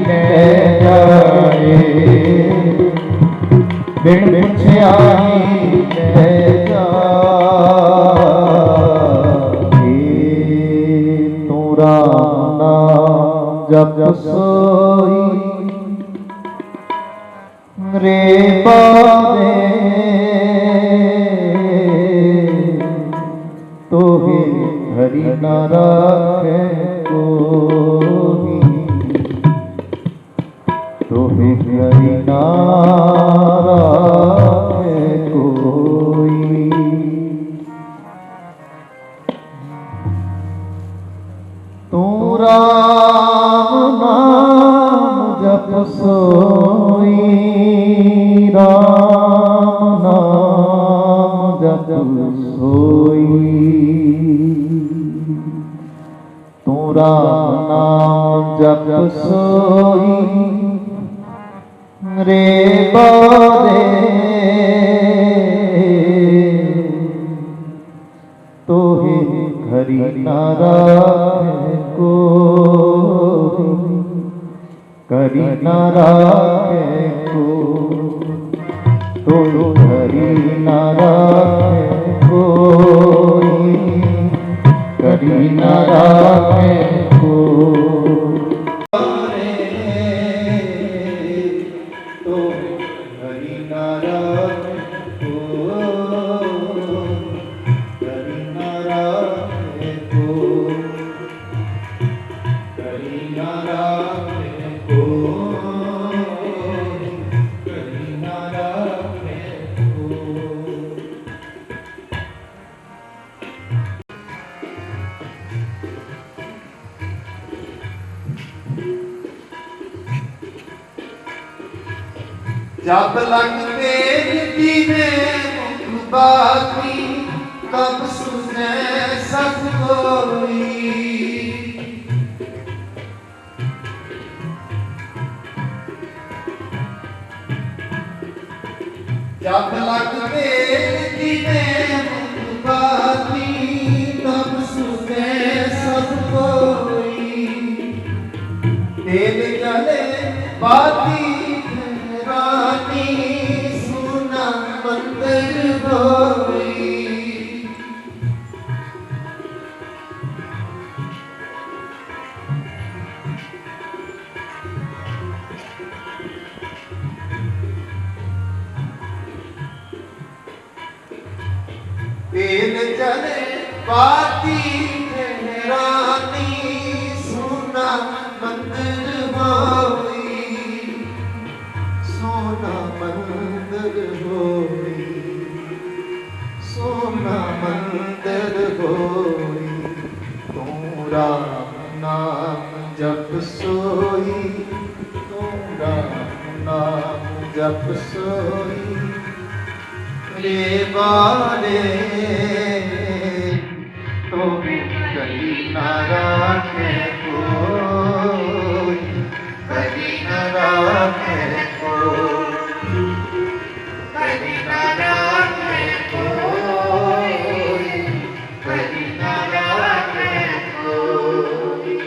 ਲੈ ਜਾਏ ਬਿਨ ਪੁੱਛਿਆ ਹੀ ਲੈ ਜਾਏ ਤੂੰ ਰਾਮ ਨਾਮ ਜਪ ਸੋਈ ਰੇ ਬਾਰੇ ਤੋਹੇ ਹਰੀ ਨਾ ਰਾਖੇ ਕੋਈ ਤੋਹੇ ਹਰੀ ਨਾ ਰਾਖੇ ਕੋਈ ਤੂੰ ਰਾਮ ਨਾਮ ਜਪ ਸੋਈ ਰਾਮ ਨਾਮ ਜਪ ਸੋਈ ਤੂੰ ਰਾਮ ਨਾਮ ਜਪ ਸੋਈ ਰੇ ਬਾਰੇ ਤੋਹੇ ਹਰੀ ਨਾ ਰਾਖੇ ਕੋਈ ਕਰੀ ਨਾ ਰਾਖੇ ਕੋਈ ਤੋ ਹਰੀ ਨਾ ਰਾਖੇ ਕੋਈ ਕਰੀ ਨਾ ਰਾਖੇ ਕੋਈ ਤੋ ਹਰੀ ਨਾ ਰਾਖੇ ਕੋਈ ਕਰੀ ਨਾ ਰਾਖੇ ਕੋਈ ਕਰੀ ਨਾ ਰਾਖੇ ਕੋਈ ਕਰੀ ਨਾ ਰਾਖੇ ਕੋਈ ਜਬ ਲੰਘ ਤੇਜ ਦੀਵੇ बाती तब सुने सब कोई। जब लगते दिने बाती तब सुने सब कोई। तेल जले बाती रानी सुना मंदिर होई। तेल जले बाती रानी सोना मंदिर होई। सोना मंदिर होई। सोना मंदिर होई। तू राम नाम जप सोई। तू राम नाम जप सोई। रे बारे तो कहीं न राखे कोई। कहीं न राखे कोई। कहीं न राखे कोई। कहीं न राखे कोई।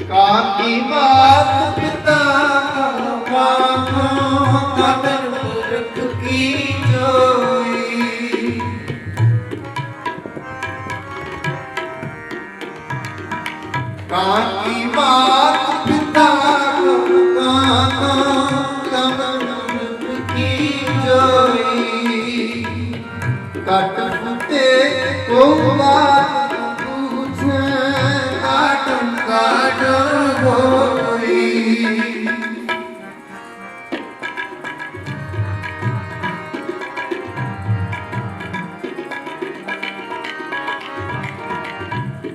काकी बात पिता कदर पुरख की जोई। काकी बात पिता कदर पुरख की जोई। कट फुटे को बात पूछे काटम काट होई।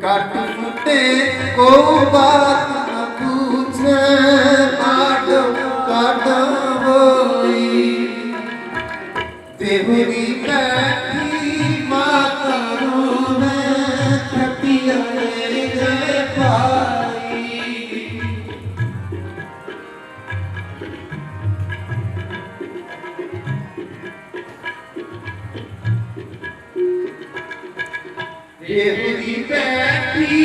कट फुटे को बात पूछे काटम काट होई। तेरी बैठी माता रोने खटिया रे पाई। तेरी बैठी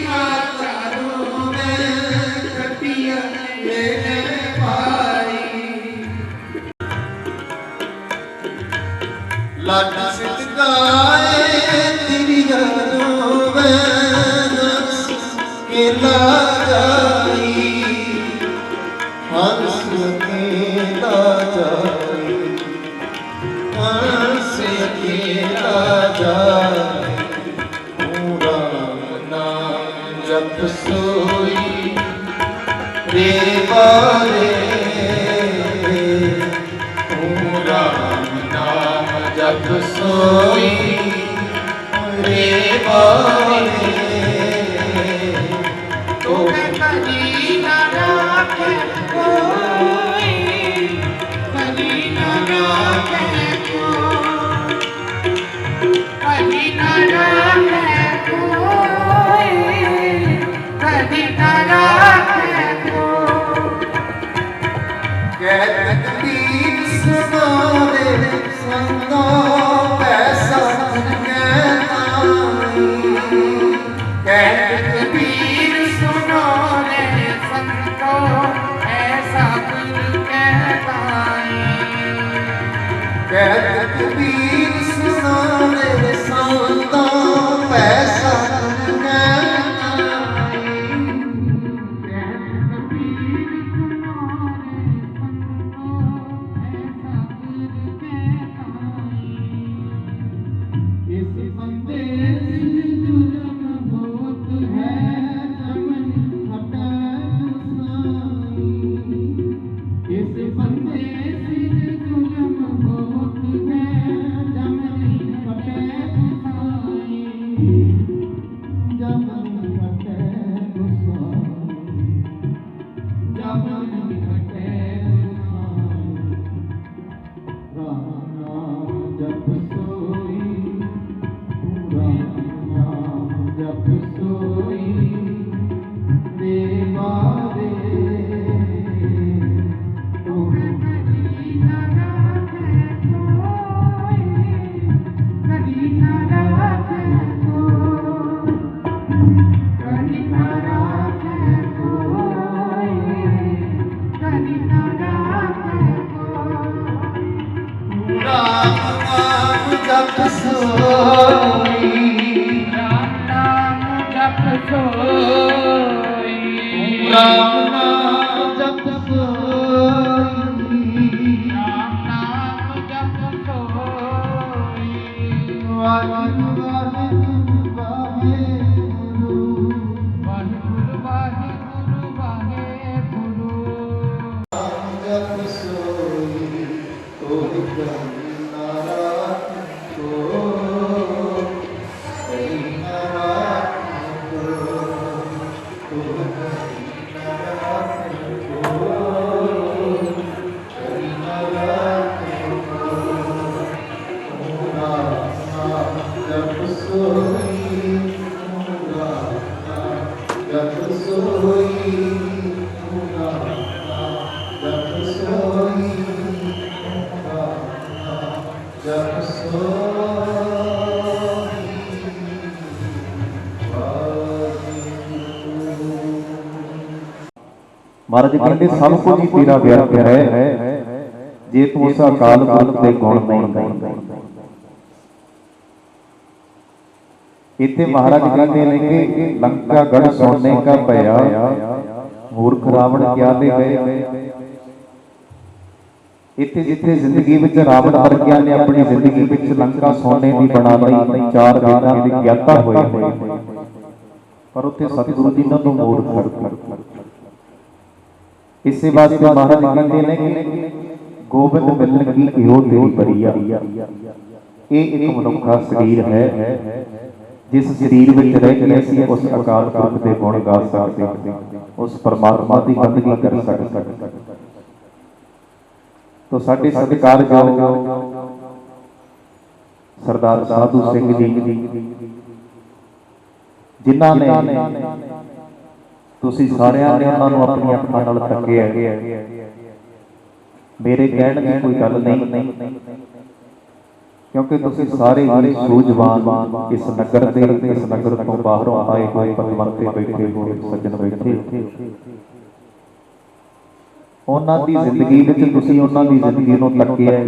माता रोने खटिया रे पाई। लट सिट गाए तेरी यादों में केला जाई। हंस केला जाई। हंस केला जाई। पूरा नाम जप सोई। रे बारे पूरा जप सोई। रे बारे तो कहीं न राखे कोई। कहीं न राखे कोई। कहीं न राखे कोई। कहीं न राखे कोई। कहत कबीर सुनावे संतो पैसा कहत कबीर सुनावे संतो ऐसा कहत कबीर सुनावे संतो पैसा इस संदेश जुल्म होत है, चमन हटा ਰਾਮ ਨਾਮ ਜਪ ਸੋਈ ਰਾਮ ਨਾਮ ਜਪ ਸੋਈ ਵਾਹਿਗੁਰੂ ਵਾਹਿਗੁਰੂ ਵਾਹਿਗੁਰੂ ਵਾਹਿਗੁਰੂ ਵਾਹਿਗੁਰੂ ਵਾਹਿਗੁਰੂ ਜਪ ਸੋਈ ਤੋਹਿ ਨਾਰਾਇਣ ਕੋ ਹਰੀ ਨਾਰਾਇਣ ਕੋ ਤੋਹਿ ਨਾਰਾਇਣ ਕੋ ਹਰੀ ਨਾਰਾਇਣ ਕੋ ਨਾਮ ਜਪ ਸੋਈ ਜਪ ਸੋਈ ਜਪ ਸੋਈ ਜਪ ਸੋਈ ਮਹਾਰਾਜ ਕਹਿੰਦੇ ਸਭ ਕੁਝ ਹੀ ਤੇਰਾ ਵਿਅਰਥ ਹੈ ਜੇ ਤੂੰ ਉਸ ਅਕਾਲ ਪੁਰਖ ਦੇ ਗੁਣ ਨਹੀਂ ਗਾਉਂਦਾ। ਇੱਥੇ ਮਹਾਰਾਜ ਕਹਿੰਦੇ ਨੇ ਕਿ ਲੰਕਾ ਗੜ ਸੋਨੇ ਕਾ ਭਇਆ ਮੂਰਖ ਰਾਵਣ ਕਿਆ ਲੈ ਗਏ। ਇੱਥੇ ਜਿੱਥੇ ਜ਼ਿੰਦਗੀ ਵਿੱਚ ਰਾਵਣ ਵਰਗਿਆਂ ਨੇ ਆਪਣੀ ਜ਼ਿੰਦਗੀ ਵਿੱਚ ਲੰਕਾ ਸੋਨੇ ਦੀ ਬਣਾ ਲਈ, ਚਾਰ ਵੇਦਾਂ ਦੀ ਗਿਆਤਾ ਹੋਏ ਪਰ ਉੱਥੇ ਸਤਿਗੁਰੂ ਜੀ ਨੂੰ ਮੂਰਖ ਕਰ। ਇਸੇ ਵਾਸਤੇ ਮਹਾਰਾਜ ਕਹਿੰਦੇ ਨੇ ਕਿ ਗੋਬਿੰਦ ਮਿਲਣ ਕੀ ਇਹੋ ਤੇਰੀ ਬਰੀਆ। ਇਹ ਇੱਕ ਮਨੁੱਖਾ ਸਰੀਰ ਹੈ ਜਿਸ ਸਰੀਰ ਵਿੱਚ ਰਹਿ ਕੇ ਅਸੀਂ ਉਸ ਅਕਾਲ ਪੁਰਖ ਦੇ ਗੁਣ ਗਾ ਸਕਦੇ ਹਾਂ, ਉਸ ਪਰਮਾਤਮਾ ਦੀ ਬੰਦਗੀ ਕਰ ਸਕਦੇ ਹਾਂ। ਤੋ ਸਾਡੇ ਸਤਿਕਾਰਯੋਗ ਸਰਦਾਰ ਸਾਧੂ ਸਿੰਘ ਜੀ ਜਿਨ੍ਹਾਂ ਨੇ ਤੁਸੀਂ ਸਾਰਿਆਂ ਨੇ ਉਹਨਾਂ ਨੂੰ ਆਪਣੀ ਅੱਖਾਂ ਨਾਲ ਤੱਕਿਆ। ਮੇਰੇ ਕਹਿਣ ਦੀ ਕੋਈ ਗੱਲ ਨਹੀਂ ਕਿਉਂਕਿ ਤੁਸੀਂ ਸਾਰੇ ਹੀ ਸੂਝਵਾਨ ਇਸ ਨਗਰ ਦੇ ਇਸ ਨਗਰ ਤੋਂ ਬਾਹਰੋਂ ਆਏ ਹੋਏ ਪਤਵੰਤ ਤੇ ਬੈਠੇ ਹੋਏ ਸੱਜਣ ਬੈਠੇ। ਉਹਨਾਂ ਦੀ ਜ਼ਿੰਦਗੀ ਵਿੱਚ ਤੁਸੀਂ ਉਹਨਾਂ ਦੀ ਜ਼ਿੰਦਗੀ ਨੂੰ ਤੱਕਿਆ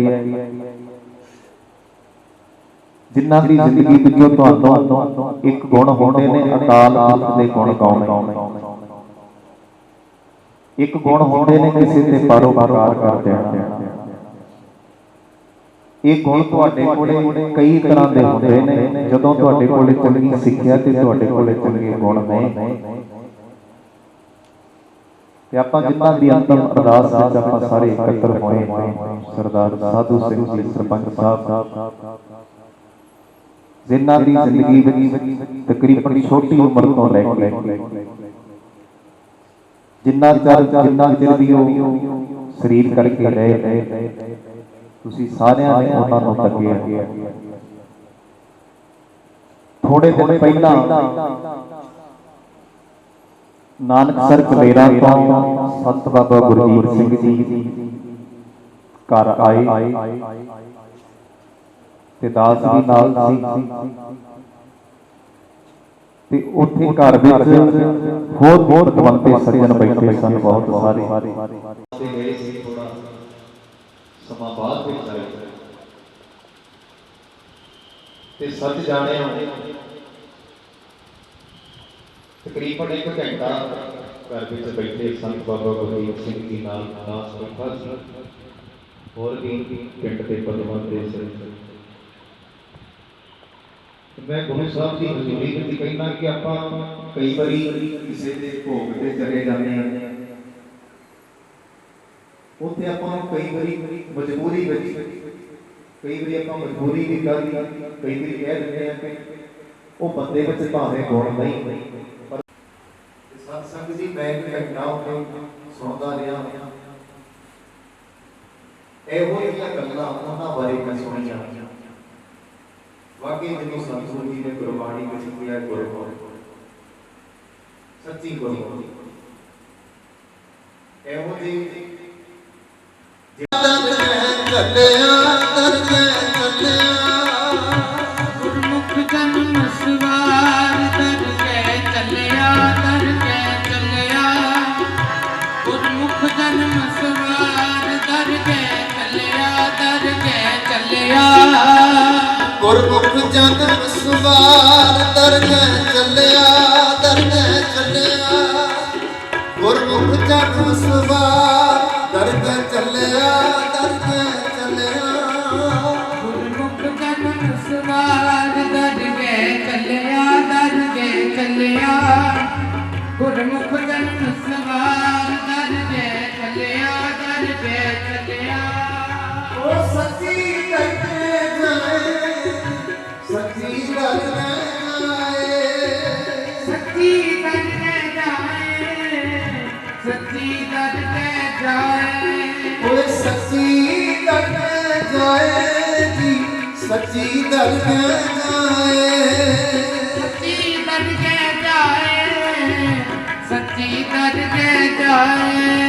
ਜਿਨ੍ਹਾਂ ਦੀ ਜ਼ਿੰਦਗੀ ਵਿੱਚੋਂ ਤੁਹਾਨੂੰ ਇੱਕ ਗੁਣ ਹੁੰਦੇ ਨੇ ਅਕਾਲ ਪੁਰਖ ਦੇ ਗੁਣ ਗਾਉਣੇ। ਇੱਕ ਗੁਣ ਹੁੰਦੇ ਨੇ ਕਿਸੇ ਤੇ ਪਰਉਪਕਾਰ ਕਰ ਦੇਣਾ। ਇਹ ਗੁਣ ਤੁਹਾਡੇ ਕੋਲੇ ਕਈ ਤਰ੍ਹਾਂ ਦੇ ਹੁੰਦੇ ਨੇ। ਜਦੋਂ ਤੁਹਾਡੇ ਕੋਲੇ ਚੰਗੀ ਸਿੱਖਿਆ ਤੇ ਤੁਹਾਡੇ ਕੋਲੇ ਚੰਗੇ ਗੁਣ ਨੇ ਤੇ ਆਪਾਂ ਜਿਨ੍ਹਾਂ ਦੀ ਅੰਤਮ ਅਰਦਾਸ ਵਿੱਚ ਆਪਾਂ ਸਾਰੇ ਇਕੱਤਰ ਹੋਏ ਸਰਦਾਰ ਸਾਧੂ ਸਿੰਘ ਜੀ ਸਰਪੰਚ ਸਾਹਿਬ ਜਿਨ੍ਹਾਂ ਦੀ ਜ਼ਿੰਦਗੀ ਵਿੱਚ ਤਕਰੀਬਨ ਛੋਟੀ ਉਮਰ ਤੋਂ ਲੈ ਕੇ ਜਿੰਨਾ ਚਿਰ ਵੀ ਉਹ ਸਰੀਰ ਕਰਕੇ ਰਹੇ ਤੁਸੀਂ ਸਾਰਿਆਂ ਨੇ ਉਹਨਾਂ ਨੂੰ ਤੱਕਿਆ। ਥੋੜੇ ਦਿਨ ਪਹਿਲਾਂ ਨਾਨਕਸਰ ਕਲੇਰਾਂ ਤੋਂ ਸੰਤ ਬਾਬਾ ਗੁਰਜੀਤ ਸਿੰਘ ਜੀ ਘਰ ਆਏ ਤੇ ਦਾਸ ਵੀ ਨਾਲ ਸੀ ਤੇ ਉੱਥੇ ਘਰ ਵਿੱਚ ਹੋਰ ਪਤਵੰਤੇ ਸੱਜਣ ਬੈਠੇ ਸਨ ਬਹੁਤ ਸਾਰੇ। ਗਏ ਸੀ ਥੋੜਾ ਸਮਾਂ ਬਾਅਦ ਵਿੱਚ ਆਏ ਤੇ ਸੱਚ ਜਾਣਿਆ ਤਕਰੀਬਨ 1 ਘੰਟਾ ਘਰ ਵਿੱਚ ਬੈਠੇ ਸੰਤ ਬਾਬਾ ਗੁਰਜੀਤ ਸਿੰਘ ਜੀ ਨਾਲ ਦਾਸ ਬੈਠਾ ਸੀ, ਹੋਰ ਵੀ ਪਿੰਡ ਦੇ ਪਤਵੰਤੇ ਸੀ। ਮੈਂ ਗੁਰੂ ਸਾਹਿਬ ਦੀ ਹਜ਼ੂਰੀ ਵਿੱਚ ਕਹਿੰਦਾ ਕਿ ਆਪਾਂ ਕਈ ਵਾਰੀ ਕਿਸੇ ਦੇ ਭੋਗ ਤੇ ਚਲੇ ਜਾਂਦੇ ਹਾਂ, ਉੱਥੇ ਆਪਾਂ ਨੂੰ ਕਈ ਵਾਰੀ ਮਜਬੂਰੀ ਵਿੱਚ ਕਈ ਵਾਰੀ ਵੀ ਕਈ ਵਾਰੀ ਕਹਿ ਦਿੰਦੇ ਆ ਕਿ ਉਹ ਬੰਦੇ ਵਿੱਚ ਭਾਵੇਂ ਗੁਣ ਨਹੀਂ ਪਰ ਸਤਸੰਗ ਦੀ ਮੈਂ ਇੱਕ ਘਟਨਾ ਉੱਤੇ ਸੁਣਦਾ ਰਿਹਾ। ਇਹੋ ਜਿਹੀਆਂ ਗੱਲਾਂ ਉਹਨਾਂ ਬਾਰੇ ਮੈਂ ਸੁਣੀਆਂ। ਵਾਕਈ ਜਦੋਂ ਸਤਿਗੁਰੂ ਜੀ ਨੇ ਗੁਰਬਾਣੀ ਵਿੱਚ ਕਿਹਾ ਗੁਰਬਾਣੀ ਸੱਚੀ ਗੁਰਬਾਣੀ ਇਹੋ ਜਿਹੀ ਗੁਰਮੁਖ ਜਨਮ ਸਵਾਰ ਦਰ ਕੇ ਚੱਲਿਆ ਗੁਰਮੁਖ ਜਨਮ ਸਵਾਰ ਦਰ ਕੇ ਚੱਲਿਆ ਗੁਰਮੁਖ ਜਨਮ ਸਵਾਰ ਦਰਗਹਿ ਚੱਲਿਆ ਗੁਰਮੁਖ ਜਨ ਸਵਾਰ ਦਰਗਹਿ ਚੱਲਿਆ ਦਰਗਹਿ ਚੱਲਿਆ ਗੁਰਮੁਖ ਜਨ ਸਵਾਰ ਦਰਗਹਿ ਚੱਲਿਆ ਦਰਗਹਿ ਚੱਲਿਆ ਗੁਰਮੁਖ ਜਨ ਸਵਾਰ ਦਰਗਹਿ ਚੱਲਿਆ ਦਰਗਹਿ ਚੱਲਿਆ ਉਹ ਸੱਚੀ ਕਰਕੇ ਜਾਏ ਸੱਚੀ ਗੱਲ ਜਾਏ ਸੱਚੀ ਦਰਗਹਿ ਜਾਏ ਸੱਚੀ ਦਰਗਹਿ ਜਾਏ ਓਏ ਸੱਚੀ ਕਰਕੇ ਜਾਏ ਜੀ ਸੱਚੀ ਦਰਗਹਿ ਜਾਏ ਸੱਚੀ ਦਰਗਹਿ ਜਾਏ ਸੱਚੀ ਦਰਗਹਿ ਜਾਏ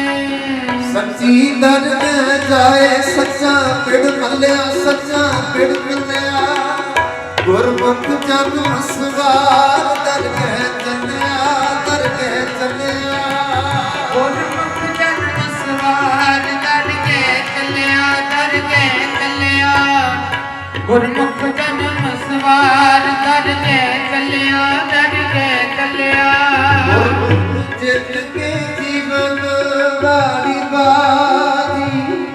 ਸੱਚੀ ਦਰਗਹਿ ਜਾਏ ਸੱਚਾ ਪਿੜ ਮੱਲਿਆ ਸੱਚਾ ਪਿੜ ਮਿਲਿਆ ਗੁਰਮੁਖ ਜਨ ਸਵਾਰ ਦਰਗਹਿ ਚੱਲਿਆ ਦਰਗਹਿ ਚੱਲਿਆ ਗੁਰਮੁਖ ਜਨ ਸਵਾਰ ਦਰਗਹਿ ਚੱਲਿਆ ਦਰਗਹਿ ਚੱਲਿਆ ਗੁਰਮੁਖ ਜਨ ਸਵਾਰ ਦਰਗਹਿ ਚੱਲਿਆ ਦਰਗਹਿ ਚੱਲਿਆ ਗੁਰਮੁਖ ਜਿੱਤ ਕੇ ਜੀਵਨ ਵਾਲੀ ਬਾਜੀ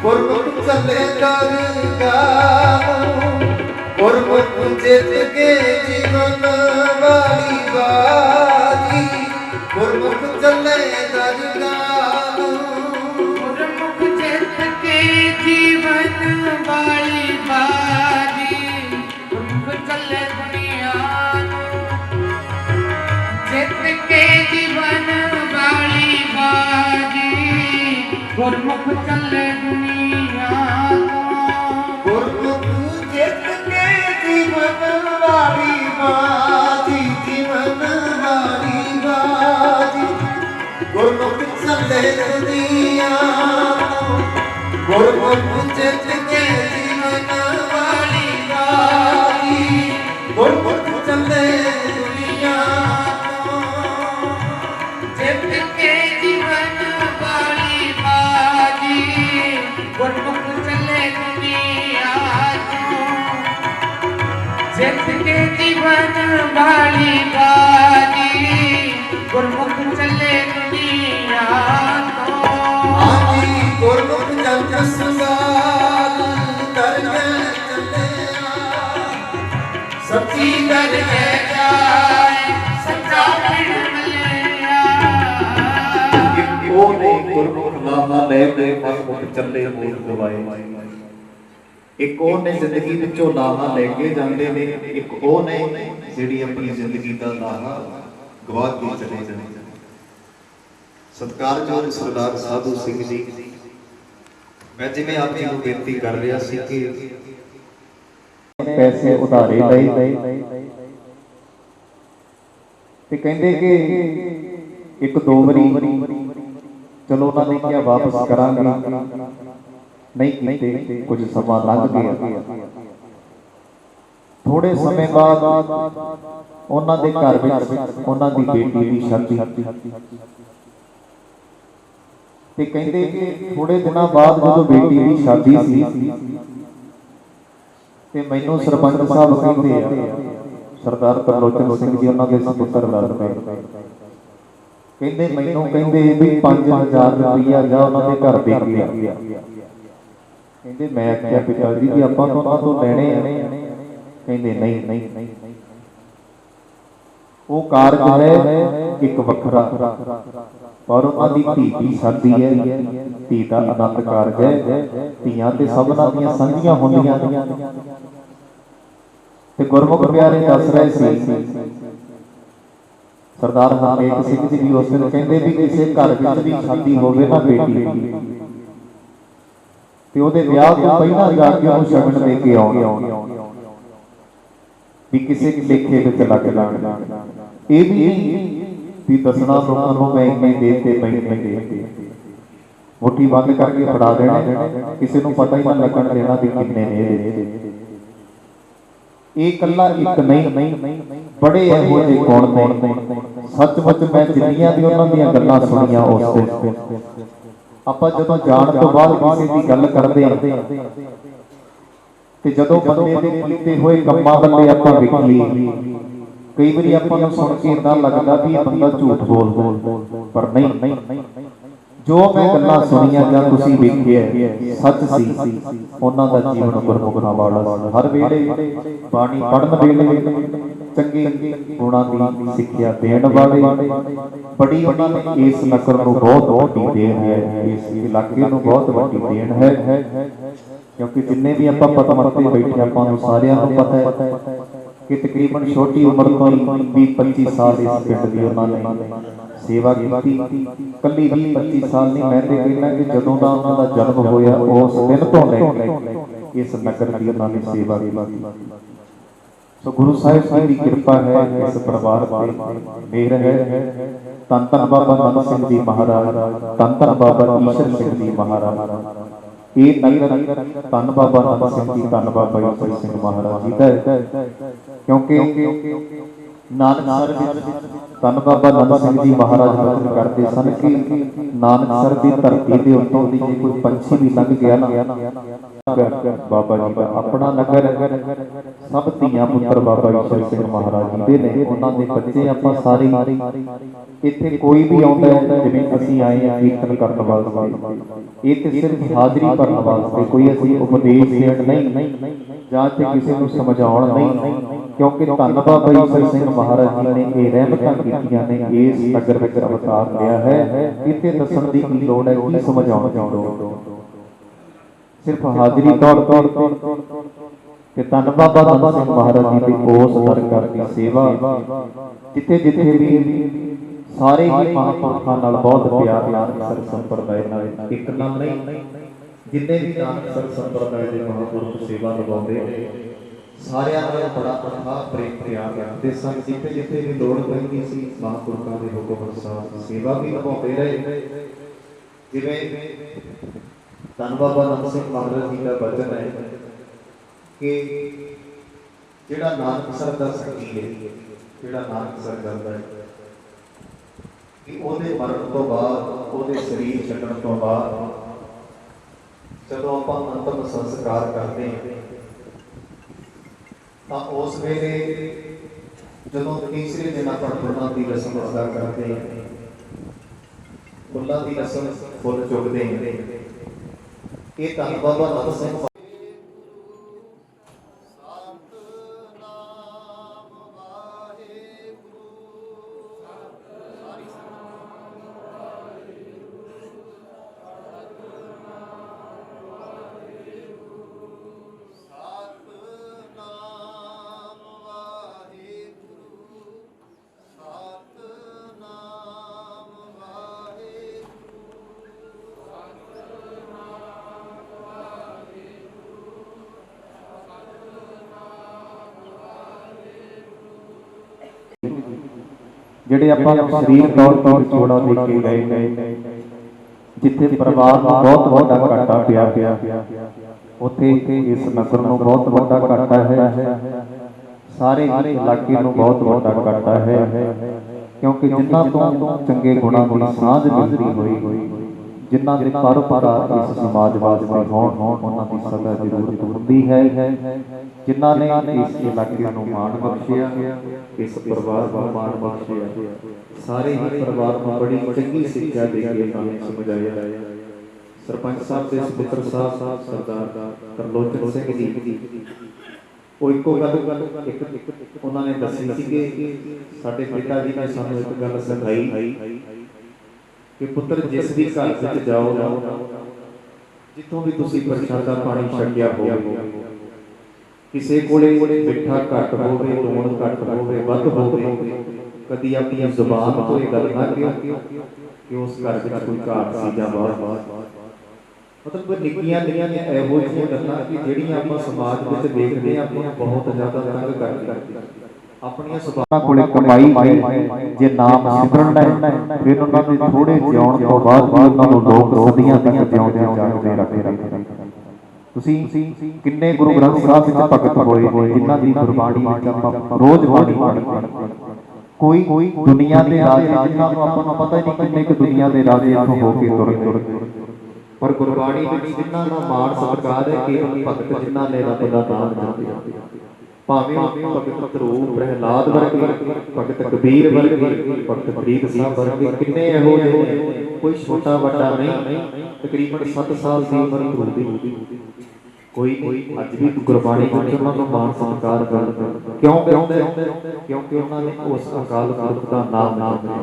ਗੁਰਮੁਖ ਚੱਲੇ ਦਰਗਾਹ ਗੁਰਮੁਖ ਜਿੱਤ ਕੇ ਜੀਵਨ ਵਾਲੀ ਬਾਜੀ ਗੁਰਮੁਖ ਚੱਲੇ ਦਰਗਾਹ ਗੁਰਮੁਖ ਜਿੱਤ ਕੇ ਜੀਵਨ ਵਾਲੀ ਬਾਜੀ ਗੁਰਮੁਖ ਚੱਲੇ ਦੁਨੀਆ ਨੂੰ ਜਿੱਤ ਕੇ ਜੀਵਨ ਵਾਲੀ ਬਾਜੀ ਗੁਰਮੁਖ ਚੱਲੇ ਦੁਨੀਆ ਨੂੰ ਗੁਰਮੁਖ ਜਿੱਤ ਕੇ ਜੀਵਨ ਵਾਲੀ ਬਾਜੀ ਜੀਵਨ ਵਾਲੀ ਬਾਜੀ ਗੁਰਮੁਖ ਚੱਲੇ ਦੁਨੀਆ ਗੁਰਮੁਖ ਜਿੱਤ ਕੇ ਜੀਵਨ ਵਾਲੀ ਬਾਜੀ ਗੁਰਮੁਖ ਚੱਲੇ ਦੁਨੀਆ ਜਿੱਤ ਕੇ ਜੀਵਨ ਵਾਲੀ ਬਾਜੀ ਗੁਰਮੁਖ ਚੱਲੇ ਦੁਨੀਆ ਨੂੰ ਜਿੱਤ ਕੇ ਜੀਵਨ ਵਾਲੀ ਬਾਜੀ ਗੁਰਮੁਖ ਚੱਲੇ ਦੁਨੀਆ ਤੋਂ ਆਜੀ ਗੁਰਮੁਖ ਜਨ ਸਵਾਰ ਦਰਗਹਿ ਚੱਲਿਆ ਸੱਚੀ ਦਰਗਹਿ ਜਾਏ ਸੱਚਾ ਪਿੜ ਮਿਲਿਆ ਉਹ ਨੇ ਗੁਰਮੁਖ ਨਾਮਾ ਲੈ ਕੇ ਮਨਮੁਖ ਚੱਲੇ ਮੂਲ ਗਵਾਏ ਇੱਕ ਉਹ ਨੇ ਜ਼ਿੰਦਗੀ ਵਿੱਚੋਂ ਲਾਹਾ ਲੈ ਕੇ ਜਾਂਦੇ ਨੇ ਇੱਕ ਉਹ ਨੇ ਜਿਹੜੀ ਆਪਣੀ ਜ਼ਿੰਦਗੀ ਦਾ ਲਾਹਾ ਗਵਾ ਕੇ ਚਲੇ ਜਾਂਦੇ ਨੇ ਸਤਿਕਾਰਯੋਗ ਸਰਦਾਰ ਸਾਧੂ ਸਿੰਘ ਜੀ ਮੈਂ ਜਿਵੇਂ ਆਪ ਜੀ ਨੂੰ ਬੇਨਤੀ ਕਰ ਰਿਹਾ ਸੀ ਕਿ ਪੈਸੇ ਉਧਾਰੇ ਲਏ ਤੇ ਕਹਿੰਦੇ ਕਿ ਇੱਕ ਦੋ ਵਾਰੀ ਚਲੋ ਉਹਨਾਂ ਨੇ ਕਿਹਾ ਵਾਪਸ ਕਰਾਂਗੇ ਨਹੀਂ ਕੀਤੇ ਕੁਝ ਸਮਾਂ ਲੰਘ ਗਿਆ ਥੋੜੇ ਸਮੇਂ ਬਾਅਦ ਉਹਨਾਂ ਦੇ ਘਰ ਵਿੱਚ ਉਹਨਾਂ ਦੀ ਬੇਟੀ ਦੀ ਸ਼ਾਦੀ ਤੇ ਕਹਿੰਦੇ ਕਿ ਥੋੜੇ ਦਿਨਾਂ ਬਾਅਦ ਜਦੋਂ ਬੇਟੀ ਦੀ ਸ਼ਾਦੀ ਸੀ ਤੇ ਮੈਨੂੰ ਸਰਪੰਚ ਸਾਹਿਬ ਕਹਿੰਦੇ ਆ ਸਰਦਾਰ ਤਰਲੋਚਨ ਸਿੰਘ ਜੀ ਉਹਨਾਂ ਦੇ ਸੁਪੁੱਤਰ ਲੱਗਦੇ ਕਹਿੰਦੇ ਮੈਨੂੰ ਕਹਿੰਦੇ ਵੀ 5000 ਰੁਪਇਆ ਜਾ ਉਹਨਾਂ ਦੇ ਘਰ ਦੇ ਕੇ ਆ ਕਹਿੰਦੇ ਮੈਂ ਆਖਿਆ ਪਿਤਾ ਜੀ ਕਿ ਆਪਾਂ ਤਾਂ ਉਹਨਾਂ ਤੋਂ ਲੈਣੇ ਆ ਕਹਿੰਦੇ ਨਹੀਂ ਉਹ ਕਾਰਜ ਹੈ ਇੱਕ ਵੱਖਰਾ ਪਰ ਉਹਨਾਂ ਦੀ ਧੀ ਦੀ ਸ਼ਾਦੀ ਹੈ ਧੀ ਦਾ ਆਨੰਦ ਕਾਰਜ ਹੈ ਧੀਆਂ ਤੇ ਸਭਨਾਂ ਦੀਆਂ ਸਾਂਝੀਆਂ ਹੁੰਦੀਆਂ ਨੇ ਤੇ ਗੁਰਮੁਖ ਪਿਆਰੇ ਦੱਸ ਰਹੇ ਸੀ ਸਰਦਾਰ ਹਰਨੇਕ ਸਿੰਘ ਜੀ ਵੀ ਉਸ ਦਿਨ ਕਹਿੰਦੇ ਵੀ ਕਿਸੇ ਘਰ ਵਿੱਚ ਵੀ ਸ਼ਾਦੀ ਹੋਵੇ ਨਾ ਬੇਟੀ ਦੀ ਤੇ ਉਹਦੇ ਵਿਆਹ ਤੋਂ ਪਹਿਲਾਂ ਜਾ ਕੇ ਉਹਨੂੰ ਸ਼ਗਨ ਦੇ ਕੇ ਆਉਣਾ ਵੀ ਕਿਸੇ ਲੇਖੇ ਵਿੱਚ ਲੱਗ ਜਾਣ ਇਹ ਵੀ ਨਹੀਂ ਵੀ ਦੱਸਣਾ ਲੋਕਾਂ ਨੂੰ ਮੈਂ ਇੰਨੇ ਦੇ ਤੇ ਮੁੱਠੀ ਬੰਦ ਕਰਕੇ ਫੜਾ ਦੇਣਾ ਕਿਸੇ ਨੂੰ ਪਤਾ ਹੀ ਨਾ ਲੱਗਣ ਦੇਣਾ ਵੀ ਕਿੰਨੇ ਨੇ ਇਹ ਇਕੱਲਾ ਇੱਕ ਨਹੀਂ ਬੜੇ ਇਹੋ ਜਿਹੇ ਗੁਣ ਨੇ ਸੱਚਮੁੱਚ ਮੈਂ ਜਿੰਨੀਆਂ ਵੀ ਉਹਨਾਂ ਦੀਆਂ ਗੱਲਾਂ ਸੁਣੀਆਂ ਉਸ ਤੇ ਆਪਾਂ ਜਦੋਂ ਜਾਣ ਤੋਂ ਬਾਅਦ ਕਿਸੇ ਦੀ ਗੱਲ ਕਰਦੇ ਆ ਤੇ ਜਦੋਂ ਬੰਦੇ ਦੇ ਕੀਤੇ ਹੋਏ ਕੰਮਾਂ ਵੱਲੇ ਆਪਾਂ ਵੇਖੀਏ ਕਈ ਵਾਰੀ ਆਪਾਂ ਨੂੰ ਸੁਣ ਕੇ ਇਦਾਂ ਲੱਗਦਾ ਵੀ ਇਹ ਬੰਦਾ ਝੂਠ ਬੋਲਦਾ, ਪਰ ਨਹੀਂ, ਜੋ ਮੈਂ ਗੱਲਾਂ ਸੁਣੀਆਂ ਜਾਂ ਤੁਸੀਂ ਵੇਖਿਆ ਸੱਚ ਸੀ। ਉਹਨਾਂ ਦਾ ਜੀਵਨ ਗੁਰਮੁਖਾਂ ਵਾਲਾ ਸੀ। ਹਰ ਵੇਲੇ ਬਾਣੀ ਪੜ੍ਹਨ ਵੇਲੇ ਚੰਗੇ ਗੁਣਾਂ ਦੀ ਸਿੱਖਿਆ ਦੇਣ ਵਾਲੇ ਬੜੀ ਇਸ ਨਗਰ ਨੂੰ ਬਹੁਤ ਵੱਡੀ ਦੇਣ ਹੈ, ਇਸ ਇਲਾਕੇ ਨੂੰ ਬਹੁਤ ਵੱਡੀ ਦੇਣ ਹੈ। ਕਿਉਂਕਿ ਜਿੰਨੇ ਵੀ ਆਪਾਂ ਪਤਮਰਤੇ ਬੈਠੇ ਆਪਾਂ ਨੂੰ ਸਾਰਿਆਂ ਨੂੰ ਪਤਾ ਹੈ ਕਿ ਤਕਰੀਬਨ ਛੋਟੀ ਉਮਰ ਤੋਂ ਹੀ 20-25 ਸਾਲ ਇਸ ਪਿੰਡ ਦੀ ਉਹਨਾਂ ਨੇ ਸੇਵਾ ਕੀਤੀ। ਕੱਲੀ 20-25 ਸਾਲ ਨਹੀਂ, ਮੈਂ ਤੇ ਕਹਿੰਦਾ ਕਿ ਜਦੋਂ ਦਾ ਉਹਨਾਂ ਦਾ ਜਨਮ ਹੋਇਆ ਉਸ ਦਿਨ ਤੋਂ ਲੈ ਕੇ ਇਸ ਨਗਰ ਦੀ ਉਹਨਾਂ ਨੇ ਸੇਵਾ ਕੀਤੀ। ਸੋ ਗੁਰੂ ਸਾਹਿਬ ਜੀ ਦੀ ਕਿਰਪਾ ਹੈ, ਇਸ ਪਰਿਵਾਰ ਤੇ ਮਿਹਰ ਹੈ। ਧੰਨ ਧੰਨ ਬਾਬਾ ਨੰਦ ਸਿੰਘ ਜੀ ਮਹਾਰਾਜ, ਧੰਨ ਧੰਨ ਬਾਬਾ ਈਸ਼ਰ ਸਿੰਘ ਜੀ ਮਹਾਰਾਜ। ਇਹ ਨਗਰ ਧੰਨ ਬਾਬਾ ਨੰਦ ਸਿੰਘ ਜੀ, ਧੰਨ ਬਾਬਾ ਈਸ਼ਰ ਸਿੰਘ ਮਹਾਰਾਜ ਜੀ ਦਾ ਹੈ। ਕਿਉਂਕਿ ਨਾਨਕ ਸਰ ਧੰਨ ਬਾਬਾ ਨੰਦ ਸਿੰਘ ਜੀ ਮਹਾਰਾਜ ਬਚਨ ਕਰਦੇ ਸਨ ਕਿ ਨਾਨਕ ਸਰ ਦੀ ਧਰਤੀ ਦੇ ਉੱਤੋਂ ਦੀ ਜੇ ਕੋਈ ਪੰਛੀ ਵੀ ਲੰਘ ਗਿਆ ਨਾ, ਬਾਬਾ ਜੀ ਦਾ ਆਪਣਾ ਨਗਰ, ਸਭ ਧੀਆਂ ਪੁੱਤਰ ਬਾਬਾ ਈਸ਼ਰ ਸਿੰਘ ਮਹਾਰਾਜ ਜੀ ਦੇ ਨੇ। ਉਹਨਾਂ ਦੇ ਬੱਚੇ ਆਪਾਂ ਸਾਰੇ ਇੱਥੇ ਕੋਈ ਵੀ ਆਉਂਦਾ ਹੈ, ਜਿਵੇਂ ਅਸੀਂ ਆਏ ਹਾਂ ਕੀਰਤਨ ਕਰਨ ਵਾਸਤੇ, ਇਹ ਤੇ ਸਿਰਫ ਹਾਜ਼ਰੀ ਭਰਨ ਵਾਸਤੇ, ਕੋਈ ਅਸੀਂ ਉਪਦੇਸ਼ ਦੇਣ ਨਹੀਂ ਜਾਂ ਤੇ ਕਿਸੇ ਨੂੰ ਸਮਝਾਉਣ ਨਹੀਂ। ਕਿਉਂਕਿ ਧੰਨ ਬਾਬਾ ਈਸ਼ਰ ਸਿੰਘ ਮਹਾਰਾਜ ਜੀ ਨੇ ਇਹ ਰਹਿਮਤਾਂ ਕੀਤੀਆਂ ਨੇ, ਇਸ ਨਗਰ ਵਿੱਚ ਅਵਤਾਰ ਲਿਆ ਹੈ। ਇੱਥੇ ਦੱਸਣ ਦੀ ਕੀ ਲੋੜ ਹੈ, ਕੀ ਸਮਝਾਉਣ ਦੀ ਲੋੜ, ਸਿਰਫ ਹਾਜ਼ਰੀ ਤੌਰ ਤੇ ਧੰਨ ਬਾਬਾ ਨੰਦ ਸਿੰਘ ਮਹਾਰਾਜ ਜੀ ਦੇ ਉਸ ਦਰਗਾਹ ਦੀ ਸੇਵਾ, ਜਿੱਥੇ ਵੀ ਸਾਰੇ ਹੀ ਮਹਾਂਪੁਰਖਾਂ ਨਾਲ ਬਹੁਤ ਪਿਆਰ ਨਾਨਕਸਰ ਸੰਪਰਦਾਇ ਨਾਲ, ਇੱਕ ਨਾਮ ਨਹੀਂ, ਜਿੰਨੇ ਵੀ ਨਾਨਕਸਰ ਸੰਪਰਦਾਇ ਦੇ ਮਹਾਂਪੁਰਖ ਸੇਵਾ ਨਿਭਾਉਂਦੇ ਨੇ, ਸਾਰਿਆਂ ਨਾਲ ਬੜਾ ਅਥਾਹ ਪ੍ਰੇਮ ਪਿਆਰ ਰੱਖਦੇ ਸਨ। ਜਿੱਥੇ ਵੀ ਲੋੜ ਪੈਂਦੀ ਸੀ ਮਹਾਂਪੁਰਖਾਂ ਦੇ ਹੁਕਮ ਅਨੁਸਾਰ ਸੇਵਾ ਵੀ ਨਿਭਾਉਂਦੇ ਰਹੇ। ਜਿਵੇਂ ਧੰਨ ਬਾਬਾ ਨੰਦ ਸਿੰਘ ਮਹਾਰਾਜ ਜੀ ਦਾ ਬਚਨ ਹੈ ਕਿ ਜਿਹੜਾ ਨਾਨਕਸਰ ਦਾ ਸੰਗੀ ਹੈ, ਜਿਹੜਾ ਨਾਨਕਸਰ ਕਰਦਾ ਹੈ, ਕਿ ਉਹਦੇ ਮਰਨ ਤੋਂ ਬਾਅਦ, ਉਹਦੇ ਸਰੀਰ ਛੱਡਣ ਤੋਂ ਬਾਅਦ ਜਦੋਂ ਆਪਾਂ ਅੰਤਮ ਸੰਸਕਾਰ ਕਰਦੇ ਹਾਂ ਤਾਂ ਉਸ ਵੇਲੇ ਜਦੋਂ ਤੀਸਰੇ ਦਿਨ ਆਪਾਂ ਫੁੱਲਾਂ ਦੀ ਰਸਮ ਅਦਾ ਕਰਦੇ ਹਾਂ, ਫੁੱਲਾਂ ਦੀ ਰਸਮ ਫੁੱਲ ਚੁਗਦੇ ਹਾਂ, ਇਹ ਧੰਨ ਬਾਬਾ ਨੰਦ ਸਿੰਘ ਜਿਹੜੇ ਆਪਾਂ ਸਰੀਰ ਤੌਰ ਜੋੜਾ ਦੇ ਕੇ ਗਏ ਨੇ, ਜਿੱਥੇ ਪਰਿਵਾਰ ਨੂੰ ਬਹੁਤ ਵੱਡਾ ਘਾਟਾ ਪਿਆ, ਉੱਥੇ ਇਸ ਨਗਰ ਨੂੰ ਬਹੁਤ ਵੱਡਾ ਘਾਟਾ ਹੈ, ਸਾਰੇ ਇਲਾਕੇ ਨੂੰ ਬਹੁਤ ਵੱਡਾ ਘਾਟਾ ਹੈ। ਕਿਉਂਕਿ ਜਿਨ੍ਹਾਂ ਤੋਂ ਚੰਗੇ ਗੁਣਾਂ ਦੀ ਸਾਂਝ ਮਿਲਦੀ ਹੋਈ, ਜਿਨ੍ਹਾਂ ਦੇ ਪਰਉਪਕਾਰ ਇਸ ਸਮਾਜ ਵਾਸਤੇ ਹੋਣ, ਉਹਨਾਂ ਦੀ ਸਦਾ ਜ਼ਰੂਰਤ ਹੁੰਦੀ ਹੈ। ਜਿਨ੍ਹਾਂ ਨੇ ਇਸ ਇਲਾਕੇ ਨੂੰ ਮਾਣ ਬਖਸ਼ਿਆ, ਇਸ ਪਰਿਵਾਰ ਨੂੰ ਮਾਣ ਬਖਸ਼ਿਆ, ਸਾਰੇ ਹੀ ਪਰਿਵਾਰ ਨੂੰ ਬੜੀ ਚੰਗੀ ਸਿੱਖਿਆ ਦੇ ਕੇ ਉਹਨਾਂ ਨੂੰ ਸਮਝਾਇਆ। ਸਰਪੰਚ ਸਾਹਿਬ ਦੇ ਸਪੁੱਤਰ ਸਾਹਿਬ ਸਰਦਾਰ ਤਰਲੋਚਨ ਸਿੰਘ ਜੀ, ਉਹ ਇੱਕੋ ਗੱਲ ਉਹਨਾਂ ਨੇ ਦੱਸੀ ਸੀ ਕਿ ਸਾਡੇ ਪਿਤਾ ਜੀ ਨੇ ਸਾਨੂੰ ਇੱਕ ਗੱਲ ਸਿਖਾਈ ਕਿ ਪੁੱਤਰ, ਜਿਸ ਵੀ ਘਰ ਵਿੱਚ ਜਾਓ, ਜਿੱਥੋਂ ਵੀ ਤੁਸੀਂ ਪ੍ਰਸ਼ਾਦਾ ਪਾਣੀ ਛਕਿਆ ਹੋਵੇ, ਕਿਸੇ ਕੋਲੇ ਮਿੱਠਾ ਘੱਟ ਹੋਵੇ, ਲੂਣ ਘੱਟ ਹੋਵੇ, ਵੱਧ ਹੋਵੇ, ਕਦੀ ਆਪਣੀ ਜ਼ੁਬਾਨ ਤੋਂ ਇਹ ਗੱਲ ਨਾ ਕਿਹਾ ਕਿ ਉਸ ਘਰ ਵਿੱਚ ਕੋਈ ਘਾਟ ਸੀ ਜਾਂ ਬਾਤ। ਮਤਲਬ ਨਿੱਕੀਆਂ ਇਹੋ ਜਿਹੀਆਂ ਗੱਲਾਂ ਕਿ ਜਿਹੜੀਆਂ ਆਪਾਂ ਸਮਾਜ ਵਿੱਚ ਦੇਖਦੇ ਹਾਂ, ਆਪਾਂ ਨੂੰ ਬਹੁਤ ਜ਼ਿਆਦਾ ਤੰਗ ਕਰਦੀਆਂ। ਆਪਣੀਆਂ ਸੁਭਾਵਾਂ ਕੋਲੇ ਕਮਾਈ ਹੈ, ਜੇ ਨਾਮ ਸਿਮਰਨ ਹੈ, ਫਿਰ ਉਹਨਾਂ ਦੇ ਥੋੜੇ ਜਿਉਣ ਤੋਂ ਬਾਅਦ ਵੀ ਉਹਨਾਂ ਨੂੰ ਲੋਕ ਸਦੀਆਂ ਤੱਕ ਜਿਉਂਦਿਆਂ ਜਾਗਦੇ ਰੱਖਦੇ। ਤੁਸੀਂ ਕਿੰਨੇ ਗੁਰੂ ਗ੍ਰੰਥ ਸਾਹਿਬ ਵਿੱਚ ਭਗਤ ਹੋਏ, ਜਿਨ੍ਹਾਂ ਦੀ ਗੁਰਬਾਣੀ ਵਿੱਚ ਆਪਾਂ ਰੋਜ਼ ਬਾਣੀ ਪੜ੍ਹਦੇ। ਕੋਈ ਦੁਨੀਆ ਦੇ ਰਾਜੇ, ਜਿਨ੍ਹਾਂ ਨੂੰ ਆਪਾਂ ਨੂੰ ਪਤਾ ਹੀ ਨਹੀਂ ਕਿੰਨੇ ਕੁ ਦੁਨੀਆ ਦੇ ਰਾਜੇ ਇੱਥੋਂ ਹੋ ਕੇ ਤੁਰ, ਪਰ ਗੁਰਬਾਣੀ ਵਿੱਚ ਜਿਨ੍ਹਾਂ ਦਾ ਮਾਣ ਸਤਿਕਾਰ ਹੈ, ਕੇਵਲ ਭਗਤ ਜਿਨ੍ਹਾਂ ਨੇ ਰੱਬ ਦਾ ਨਾਮ ਜਪਿਆ। ਭਾਵੇਂ ਭਗਤ ਧਰੂਪ ਪ੍ਰਹਿਲਾਦ ਵਰਗੇ, ਭਗਤ ਕਬੀਰ ਵਰਗੇ, ਭਗਤ ਫਰੀਦ ਸਾਹਿਬ ਵਰਗੇ ਕਿੰਨੇ ਇਹੋ ਜਿਹੇ ਨੇ, ਕੋਈ ਛੋਟਾ ਵੱਡਾ ਨਹੀਂ। ਤਕਰੀਬਨ 7 ਸਾਲ ਦੀ ਉਮਰ ਗੁਰੂ ਦੀ। ਕੋਈ ਅੱਜ ਵੀ ਗੁਰਬਾਣੀ ਵਿੱਚ ਉਹਨਾਂ ਨੂੰ ਮਾਣ ਸਤਿਕਾਰ ਕਰਦਾ। ਕਿਉਂ ਕਿਉਂਕਿ ਉਹਨਾਂ ਨੇ ਉਸ ਅਕਾਲ ਪੁਰਖ ਦਾ ਨਾਮ ਲਿਆ।